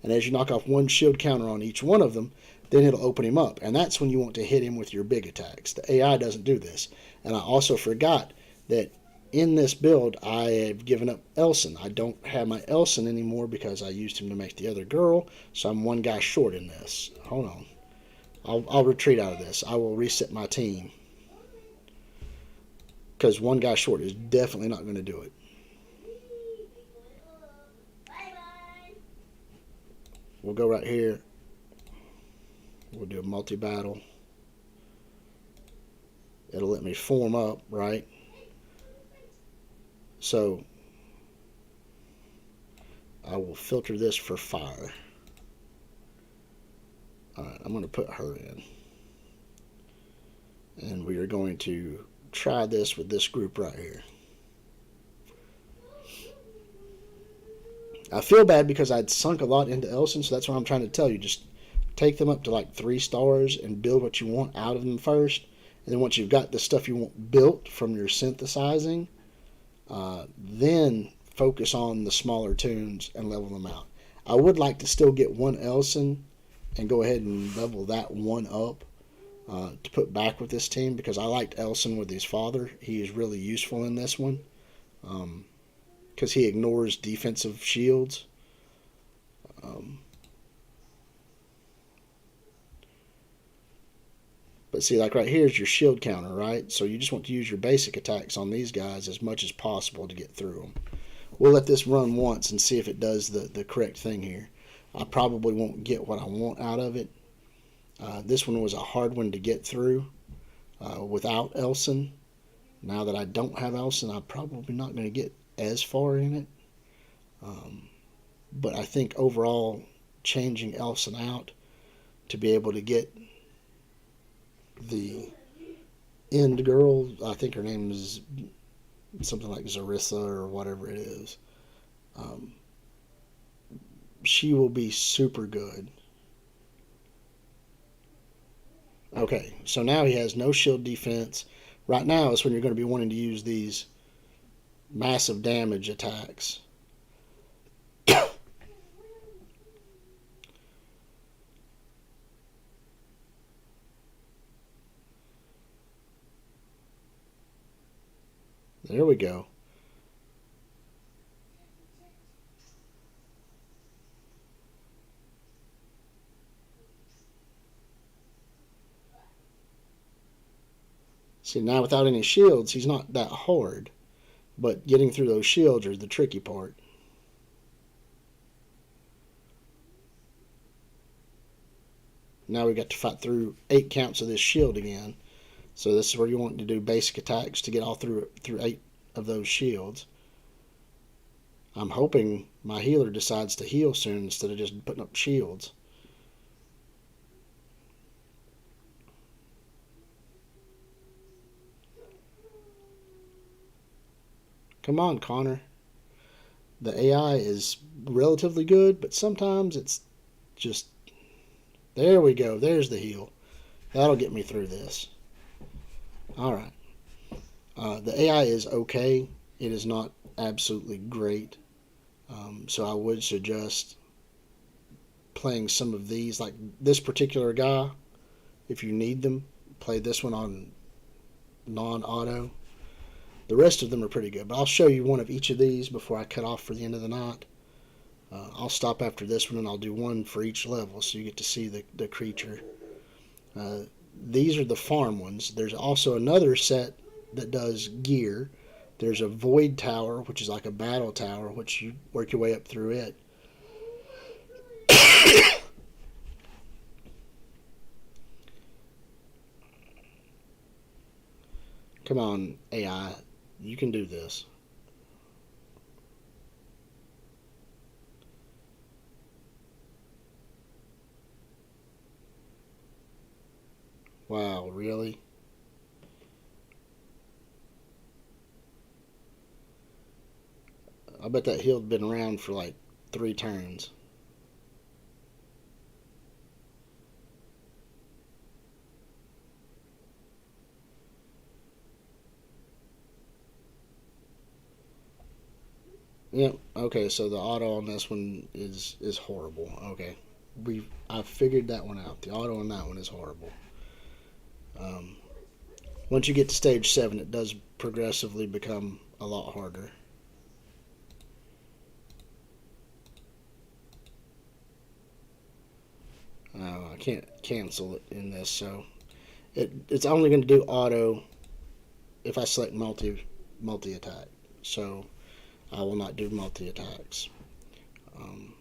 And as you knock off one shield counter on each one of them, then it'll open him up. And that's when you want to hit him with your big attacks. The AI doesn't do this. And I also forgot that in this build, I have given up Elson. I don't have my Elson anymore because I used him to make the other girl. So I'm one guy short in this. Hold on. I'll retreat out of this. I will reset my team. Because one guy short is definitely not going to do it. We'll go right here. We'll do a multi-battle. It'll let me form up, right? So I will filter this for fire. Alright, I'm going to put her in. And we are going to try this with this group right here. I feel bad because I'd sunk a lot into Elson, so that's what I'm trying to tell you. Just take them up to like 3 stars and build what you want out of them first. And then once you've got the stuff you want built from your synthesizing, then focus on the smaller tunes and level them out. I would like to still get one Elson and go ahead and level that one up to put back with this team, because I liked Elson with his father. He is really useful in this one. Because he ignores defensive shields. But see, like right here is your shield counter, right? So you just want to use your basic attacks on these guys as much as possible to get through them. We'll let this run once and see if it does the correct thing here. I probably won't get what I want out of it. This one was a hard one to get through without Elson. Now that I don't have Elson, I'm probably not going to get as far in it. But I think overall, changing Elson out to be able to get the end girl, I think her name is something like Zarissa or whatever it is, she will be super good. Okay, so now he has no shield defense. Right now is when you're going to be wanting to use these massive damage attacks. There we go. See, now without any shields, he's not that hard. But getting through those shields is the tricky part. Now we got to fight through 8 counts of this shield again. So this is where you want to do basic attacks to get all through 8 of those shields. I'm hoping my healer decides to heal soon instead of just putting up shields. Come on, Connor. The AI is relatively good, but sometimes it's just... There we go. There's the heal. That'll get me through this. Alright. The AI is okay. It is not absolutely great. So I would suggest playing some of these. Like this particular guy, if you need them, play this one on non-auto. The rest of them are pretty good. But I'll show you one of each of these before I cut off for the end of the night. I'll stop after this one and I'll do one for each level so you get to see the creature. These are the farm ones. There's also another set that does gear. There's a void tower, which is like a battle tower, which you work your way up through it. Come on, AI. You can do this. Wow, really? I bet that hill's been around for like 3 turns. Yep. Okay, so the auto on this one is horrible. Okay, I figured that one out. The auto on that one is horrible. Um, Once you get to stage 7, it does progressively become a lot harder. I can't cancel it in this, so it's only going to do auto if I select multi attack. So I will not do multi attacks. Um,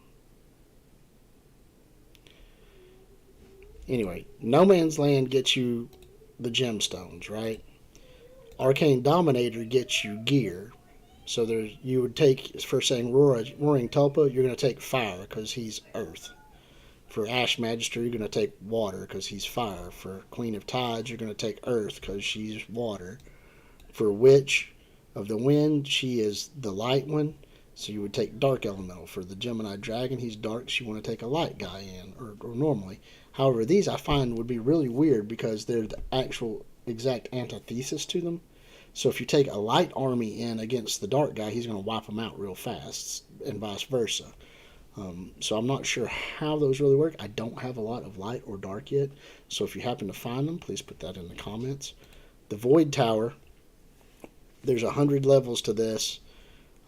anyway, No Man's Land gets you the gemstones, right? Arcane Dominator gets you gear. So there's you would take for saying Roaring Tulpa, you're going to take fire because he's earth. For Ash Magister, you're going to take water because he's fire. For Queen of Tides, you're going to take earth because she's water. For Witch of the Wind, she is the light one. So you would take Dark Elemental. For the Gemini Dragon, he's dark, so you want to take a light guy in, or normally. However, these I find would be really weird because they're the actual exact antithesis to them. So if you take a light army in against the dark guy, he's going to wipe them out real fast, and vice versa. So I'm not sure how those really work. I don't have a lot of light or dark yet. So if you happen to find them, please put that in the comments. The Void Tower, there's 100 levels to this.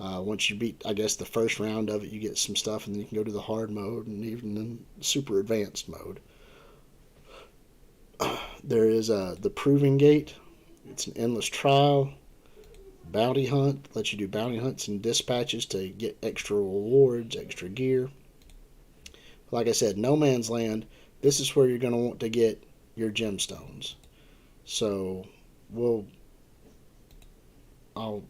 Once you beat, I guess, the first round of it, you get some stuff, and then you can go to the hard mode and even in super advanced mode. There is the Proving Gate. It's an endless trial. Bounty Hunt lets you do bounty hunts and dispatches to get extra rewards, extra gear. Like I said, No Man's Land, this is where you're going to want to get your gemstones. So we'll I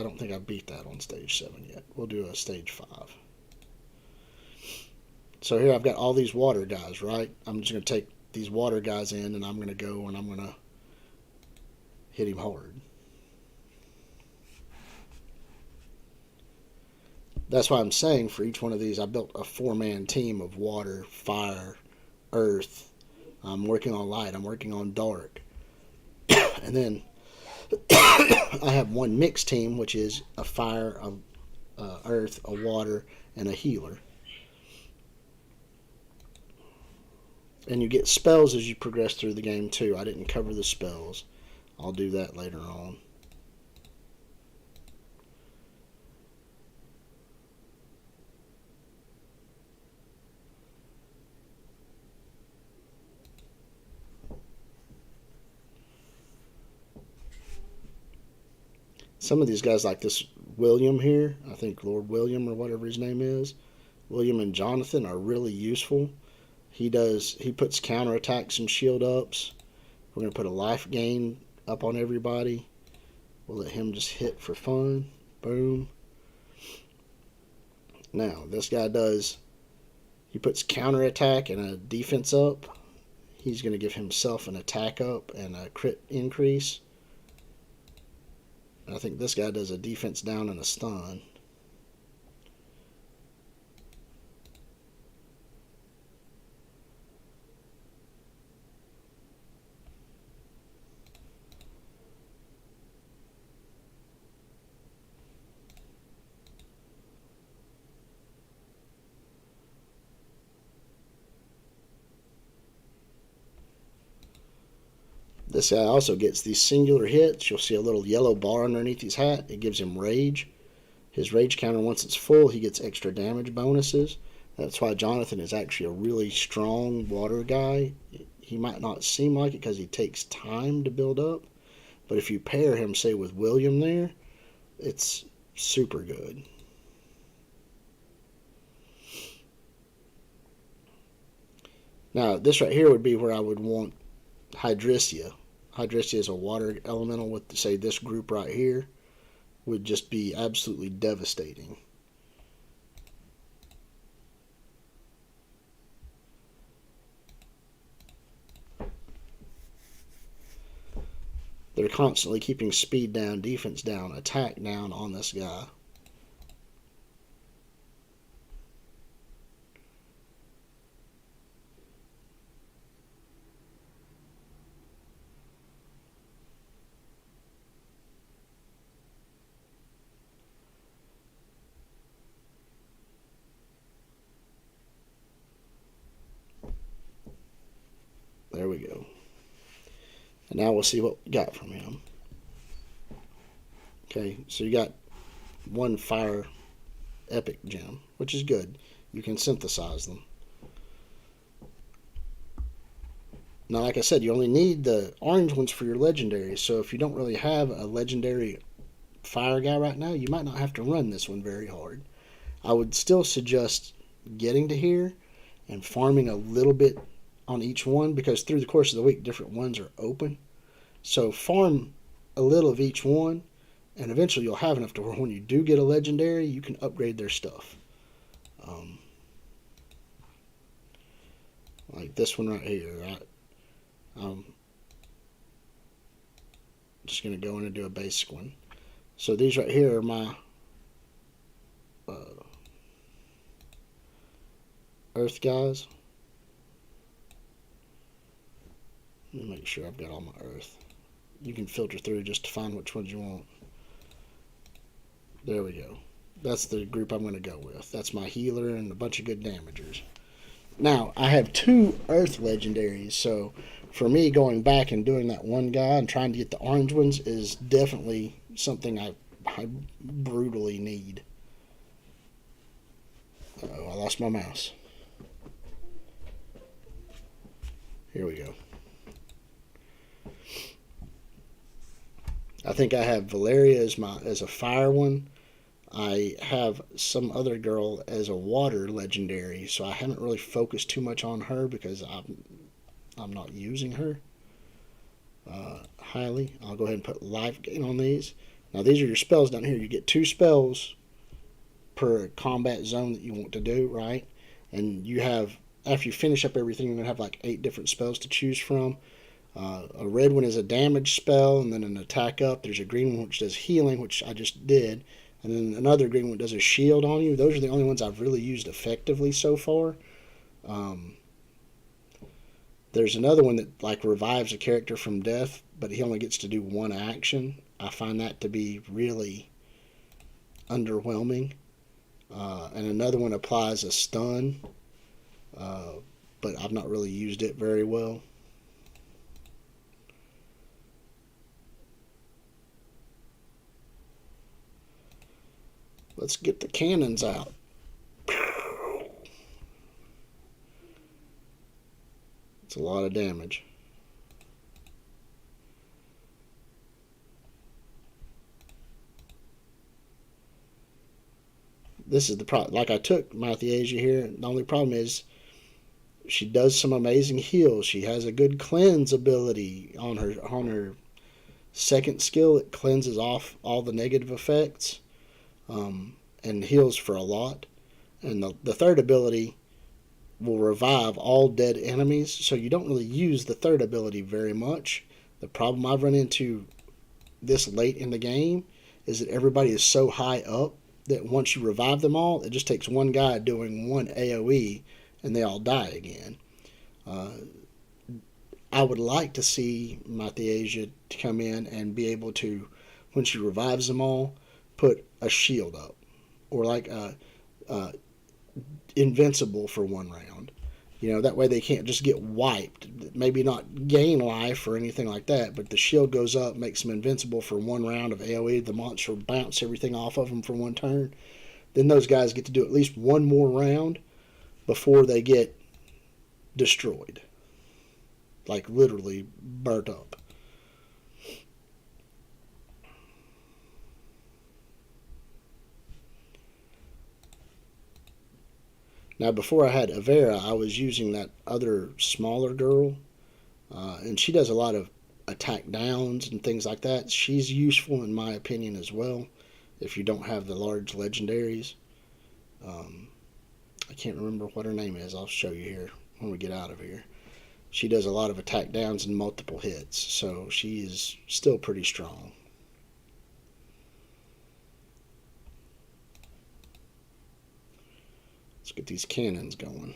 don't think I beat that on stage 7 yet. We'll do a stage 5. So here I've got all these water guys, right? I'm just going to take these water guys in, and I'm going to go and I'm going to hit him hard. That's why I'm saying for each one of these, I built a 4-man team of water, fire, earth. I'm working on light. I'm working on dark. And then I have one mixed team, which is a fire, a earth, a water, and a healer. And you get spells as you progress through the game too. I didn't cover the spells. I'll do that later on. Some of these guys, like this William here, I think Lord William or whatever his name is, William and Jonathan are really useful. He puts counterattacks and shield ups. We're going to put a life gain up on everybody. We'll let him just hit for fun. Boom. Now, this guy he puts counterattack and a defense up. He's going to give himself an attack up and a crit increase. I think this guy does a defense down and a stun. This guy also gets these singular hits. You'll see a little yellow bar underneath his hat. It gives him rage. His rage counter, once it's full, he gets extra damage bonuses. That's why Jonathan is actually a really strong water guy. He might not seem like it because he takes time to build up. But if you pair him, say, with William there, it's super good. Now, this right here would be where I would want Hydrisia. Hydressia is a water elemental with, say, this group right here would just be absolutely devastating. They're constantly keeping speed down, defense down, attack down on this guy. There we go. And now we'll see what we got from him. Okay, so you got one fire epic gem, which is good. You can synthesize them. Now, like I said, you only need the orange ones for your legendaries. So if you don't really have a legendary fire guy right now, you might not have to run this one very hard. I would still suggest getting to here and farming a little bit on each one, because through the course of the week different ones are open. So farm a little of each one, and eventually you'll have enough to where when you do get a legendary, you can upgrade their stuff. Like this one right here. I'm just going to go in and do a basic one. So these right here are my earth guys. Let me make sure I've got all my earth. You can filter through just to find which ones you want. There we go. That's the group I'm going to go with. That's my healer and a bunch of good damagers. Now, I have 2 earth legendaries, so for me, going back and doing that one guy and trying to get the orange ones is definitely something I brutally need. Uh-oh, I lost my mouse. Here we go. I think I have Valeria as a fire one. I have some other girl as a water legendary, so I haven't really focused too much on her because I'm not using her highly. I'll go ahead and put life gain on these. Now these are your spells down here. You get 2 spells per combat zone that you want to do, right? And you have, after you finish up everything, you're going to have like 8 different spells to choose from. A red one is a damage spell, and then an attack up. There's a green one which does healing, which I just did. And then another green one does a shield on you. Those are the only ones I've really used effectively so far. There's another one that like revives a character from death, but he only gets to do 1 action. I find that to be really underwhelming. And another one applies a stun, but I've not really used it very well. Let's get the cannons out. It's a lot of damage. This is the problem. Like I took Mathiesia here. The only problem is she does some amazing heals. She has a good cleanse ability on her second skill. It cleanses off all the negative effects. And heals for a lot. And the third ability will revive all dead enemies, so you don't really use the third ability very much. The problem I've run into this late in the game is that everybody is so high up that once you revive them all, it just takes one guy doing 1 AoE and they all die again. I would like to see Mathiesia to come in and be able to, when she revives them all, put a shield up, or like invincible for 1 round. That way they can't just get wiped. Maybe not gain life or anything like that, but the shield goes up, makes them invincible for 1 round of AoE. The monster will bounce everything off of them for 1 turn. Then those guys get to do at least 1 more round before they get destroyed. Like literally burnt up. Now, before I had Avera, I was using that other smaller girl, and she does a lot of attack downs and things like that. She's useful in my opinion as well. If you don't have the large legendaries, I can't remember what her name is. I'll show you here when we get out of here. She does a lot of attack downs and multiple hits, so she is still pretty strong. Let's get these cannons going.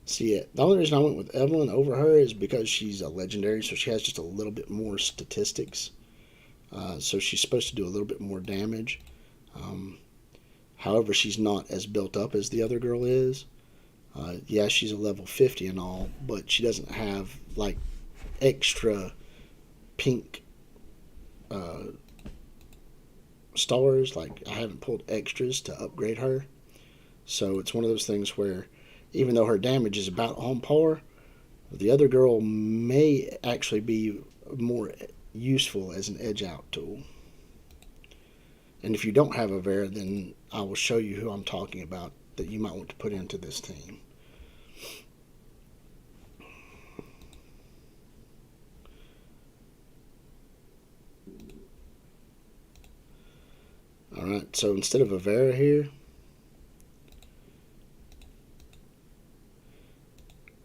See, the only reason I went with Evelyn over her is because she's a legendary, so she has just a little bit more statistics. So she's supposed to do a little bit more damage. However, she's not as built up as the other girl is. Yeah, she's a level 50 and all, but she doesn't have like extra pink stars. Like, I haven't pulled extras to upgrade her. So it's one of those things where even though her damage is about on par, the other girl may actually be more useful as an edge out tool. And if you don't have a Vera, then I will show you who I'm talking about that you might want to put into this team. Alright, so instead of a Vera here,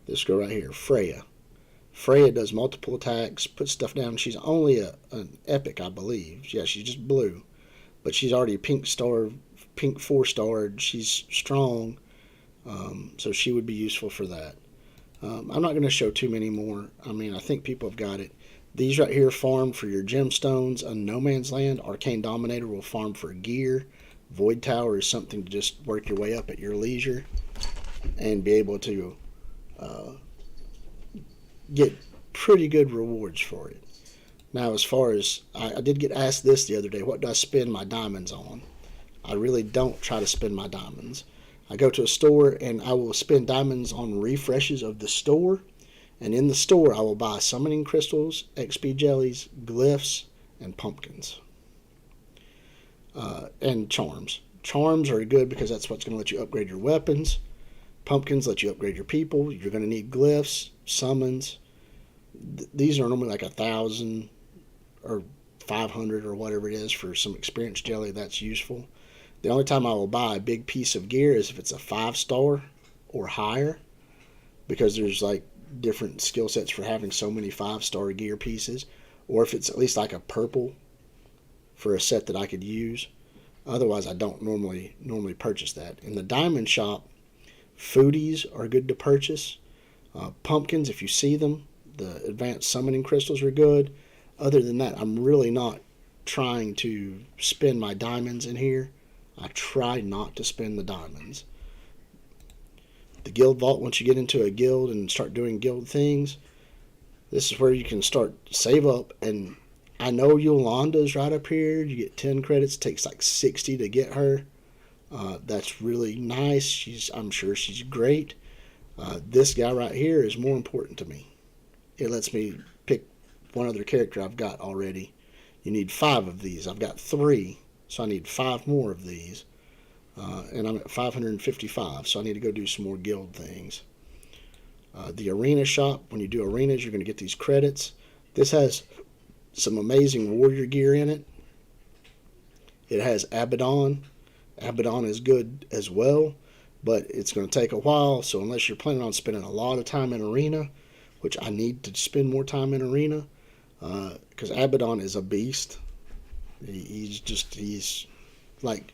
this girl right here, Freya. Freya does multiple attacks, puts stuff down. She's only an epic, I believe. Yeah, she's just blue. But she's already a pink 4-starred. She's strong. So she would be useful for that. I'm not going to show too many more. I mean, I think people have got it. These right here farm for your gemstones. On No Man's Land, Arcane Dominator will farm for gear. Void Tower is something to just work your way up at your leisure and be able to get pretty good rewards for it. Now, as far as I did get asked this the other day, what do I spend my diamonds on? I really don't try to spend my diamonds. I go to a store and I will spend diamonds on refreshes of the store, and in the store I will buy summoning crystals, XP jellies, glyphs, and pumpkins, and charms. Charms are good because that's what's going to let you upgrade your weapons. Pumpkins let you upgrade your people. You're going to need glyphs, summons. These are normally like 1,000 or 500 or whatever it is for some experience jelly. That's useful. The only time I will buy a big piece of gear is if it's a 5-star or higher, because there's like different skill sets for having so many 5-star gear pieces, or if it's at least like a purple for a set that I could use. Otherwise, I don't normally purchase that. In the diamond shop, foodies are good to purchase. Pumpkins, if you see them. The advanced summoning crystals are good. Other than that, I'm really not trying to spend my diamonds in here. I try not to spend the diamonds. The guild vault, once you get into a guild and start doing guild things, this is where you can start save up. And I know Yolanda's right up here. You get 10 credits. It takes like 60 to get her. That's really nice. I'm sure she's great. This guy right here is more important to me. It lets me pick one other character I've got already. You need 5 of these. I've got 3, so I need 5 more of these. And I'm at 555, so I need to go do some more guild things. The arena shop, when you do arenas, you're going to get these credits. This has some amazing warrior gear in it. It has Abaddon. Abaddon is good as well, but it's going to take a while, so unless you're planning on spending a lot of time in arena, which I need to spend more time in arena, because Abaddon is a beast. He's like,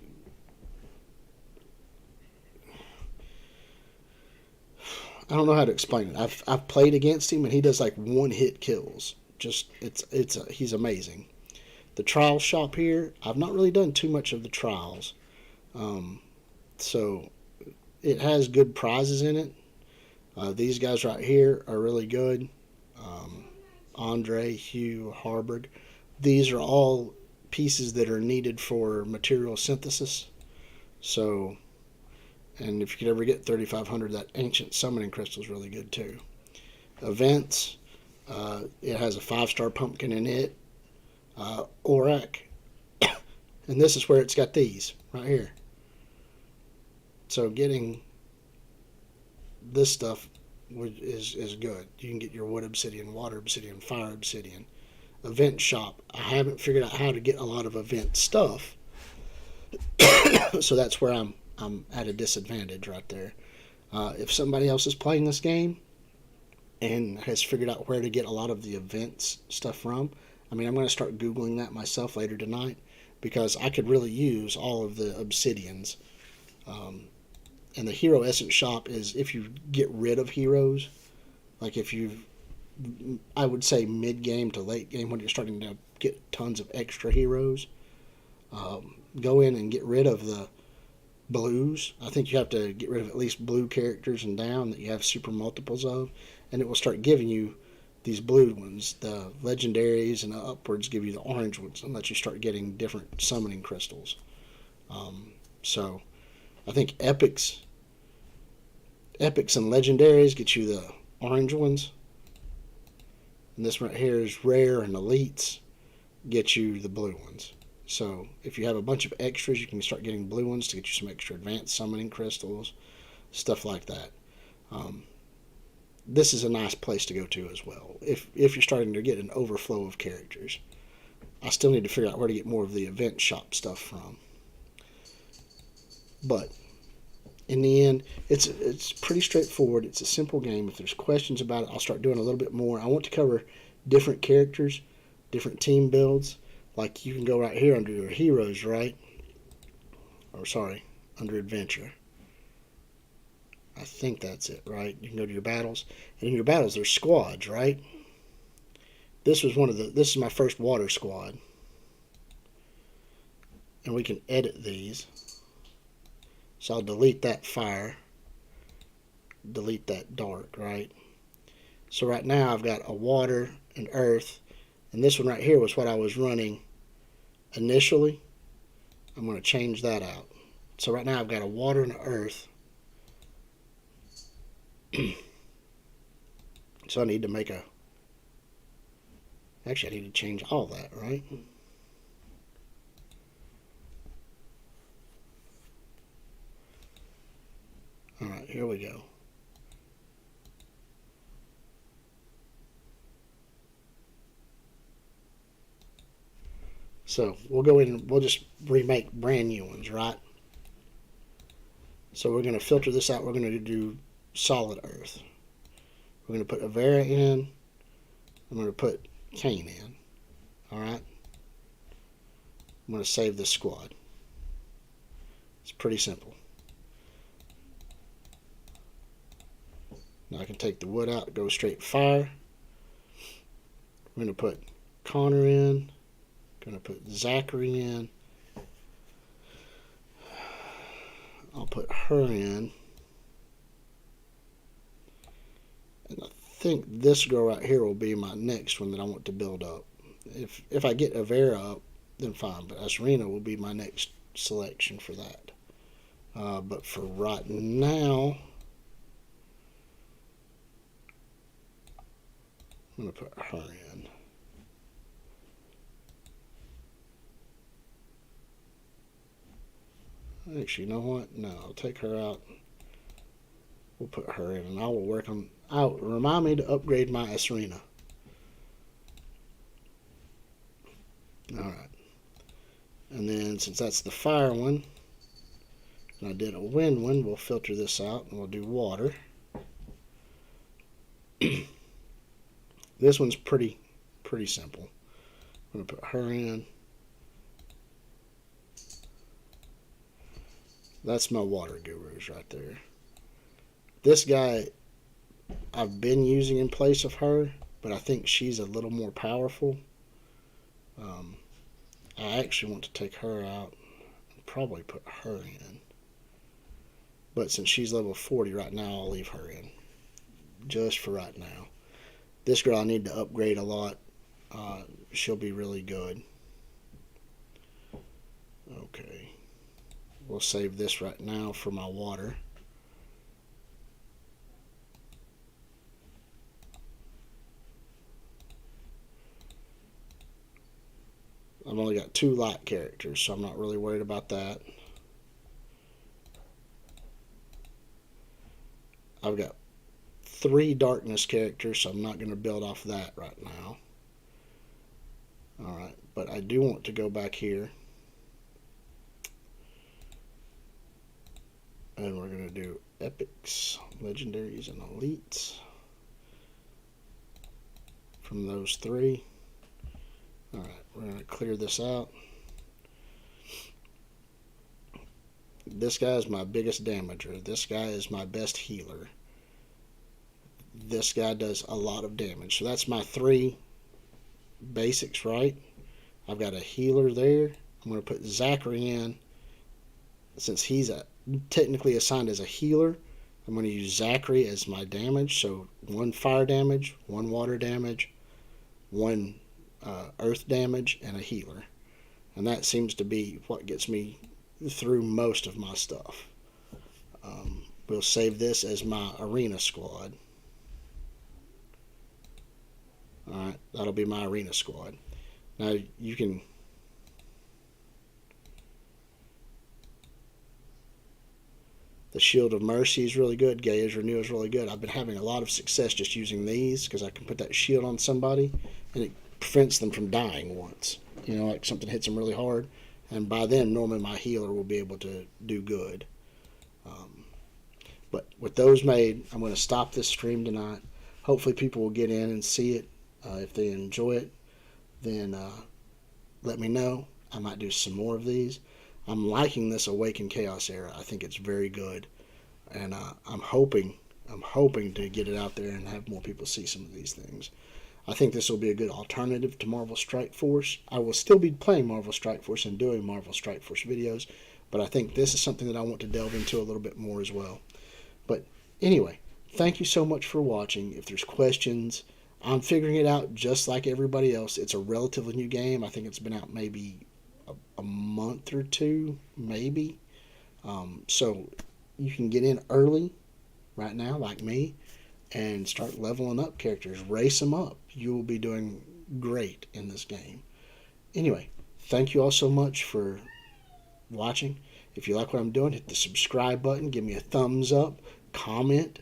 I don't know how to explain it. I've played against him and he does like 1-hit kills. He's amazing. The trial shop here, I've not really done too much of the trials, so it has good prizes in it. These guys right here are really good. Andre, Hugh, Harburg. These are all pieces that are needed for material synthesis. So, and if you could ever get 3,500, that ancient summoning crystal is really good too. Events, it has a 5-star pumpkin in it. Aurak, and this is where it's got these right here. So getting this stuff is good. You can get your wood obsidian, water obsidian, fire obsidian. Event shop. I haven't figured out how to get a lot of event stuff, so that's where I'm at a disadvantage right there. If somebody else is playing this game and has figured out where to get a lot of the events stuff from, I mean, I'm going to start Googling that myself later tonight because I could really use all of the obsidians. And the hero essence shop is if you get rid of heroes, like if you, I would say mid game to late game when you're starting to get tons of extra heroes, go in and get rid of the blues. I think you have to get rid of at least blue characters and down that you have super multiples of, and it will start giving you these blue ones. The legendaries and the upwards give you the orange ones and let you start getting different summoning crystals. So I think epics and legendaries get you the orange ones, and this right here is rare, and elites get you the blue ones. So if you have a bunch of extras, you can start getting blue ones to get you some extra advanced summoning crystals, stuff like that. This is a nice place to go to as well if you're starting to get an overflow of characters. I still need to figure out where to get more of the event shop stuff from, but in the end, it's pretty straightforward. It's a simple game. If there's questions about it, I'll start doing a little bit more. I want to cover different characters, different team builds. Like you can go right here under your heroes, right? Or sorry, under adventure. I think that's it, right? You can go to your battles, and in your battles there's squads, right? This is my first water squad, and we can edit these. So I'll delete that fire, delete that dark, right? So right now I've got a water and earth, and this one right here was what I was running initially. I'm going to change that out. So right now I've got a water and an earth. So I need to make actually I need to change all that, right? Alright, here we go. So we'll go in and we'll just remake brand new ones, right? So we're going to filter this out. We're going to do solid earth. We're going to put Avera in. I'm going to put Cain in. Alright? I'm going to save this squad. It's pretty simple. Now I can take the wood out, go straight fire. We're going to put Connor in. Going to put Zachary in. I'll put her in. And I think this girl right here will be my next one that I want to build up. If I get Avera up, then fine. But Asrina will be my next selection for that. But for right now, I'm going to put her in. Actually, you know what? No, I'll take her out. We'll put her in, and I will work on. Remind me to upgrade my Asrina. All right. And then since that's the fire one, and I did a wind one, we'll filter this out, and we'll do water. This one's pretty simple. I'm going to put her in. That's my water gurus right there. This guy I've been using in place of her, but I think she's a little more powerful. I actually want to take her out and probably put her in. But since she's level 40 right now, I'll leave her in. Just for right now. This girl I need to upgrade a lot. She'll be really good. Okay. We'll save this right now for my water. I've only got 2 light characters, so I'm not really worried about that. I've got 3 darkness characters, so I'm not going to build off that right now. Alright, but I do want to go back here. And we're going to do epics, legendaries, and elites. From those 3. Alright, we're going to clear this out. This guy is my biggest damager. This guy is my best healer. This guy does a lot of damage. So that's my 3 basics, right? I've got a healer there. I'm going to put Zachary in. Since he's technically assigned as a healer, I'm going to use Zachary as my damage. So 1 fire damage, 1 water damage, 1 earth damage, and a healer. And that seems to be what gets me through most of my stuff. We'll save this as my arena squad. Alright, that'll be my arena squad. Now you can the Shield of Mercy is really good. Gaia's Renew is really good. I've been having a lot of success just using these because I can put that shield on somebody and it prevents them from dying once. You know, like something hits them really hard. And by then, normally my healer will be able to do good. But with those made, I'm going to stop this stream tonight. Hopefully people will get in and see it. If they enjoy it, then let me know. I might do some more of these. I'm liking this Awaken Chaos era. I think it's very good. And I'm hoping to get it out there and have more people see some of these things. I think this will be a good alternative to Marvel Strike Force. I will still be playing Marvel Strike Force and doing Marvel Strike Force videos, but I think this is something that I want to delve into a little bit more as well. But anyway, thank you so much for watching. If there's questions, I'm figuring it out just like everybody else. It's a relatively new game. I think it's been out maybe a month or 2, maybe. So you can get in early right now, like me, and start leveling up characters. Race them up. You will be doing great in this game. Anyway, thank you all so much for watching. If you like what I'm doing, hit the subscribe button. Give me a thumbs up. Comment.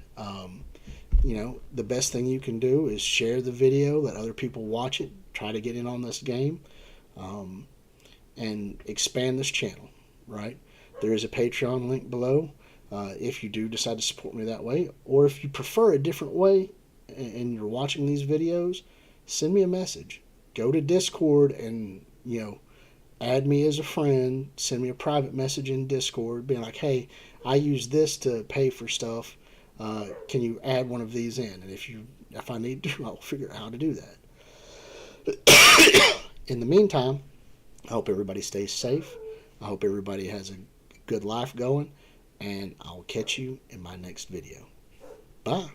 You know, the best thing you can do is share the video. Let other people watch it. Try to get in on this game. And expand this channel, right? There is a Patreon link below if you do decide to support me that way. Or if you prefer a different way and you're watching these videos, send me a message. Go to Discord and, you know, add me as a friend. Send me a private message in Discord being like, hey, I use this to pay for stuff. Can you add one of these in? And if I need to, I'll figure out how to do that. In the meantime, I hope everybody stays safe. I hope everybody has a good life going. And I'll catch you in my next video. Bye.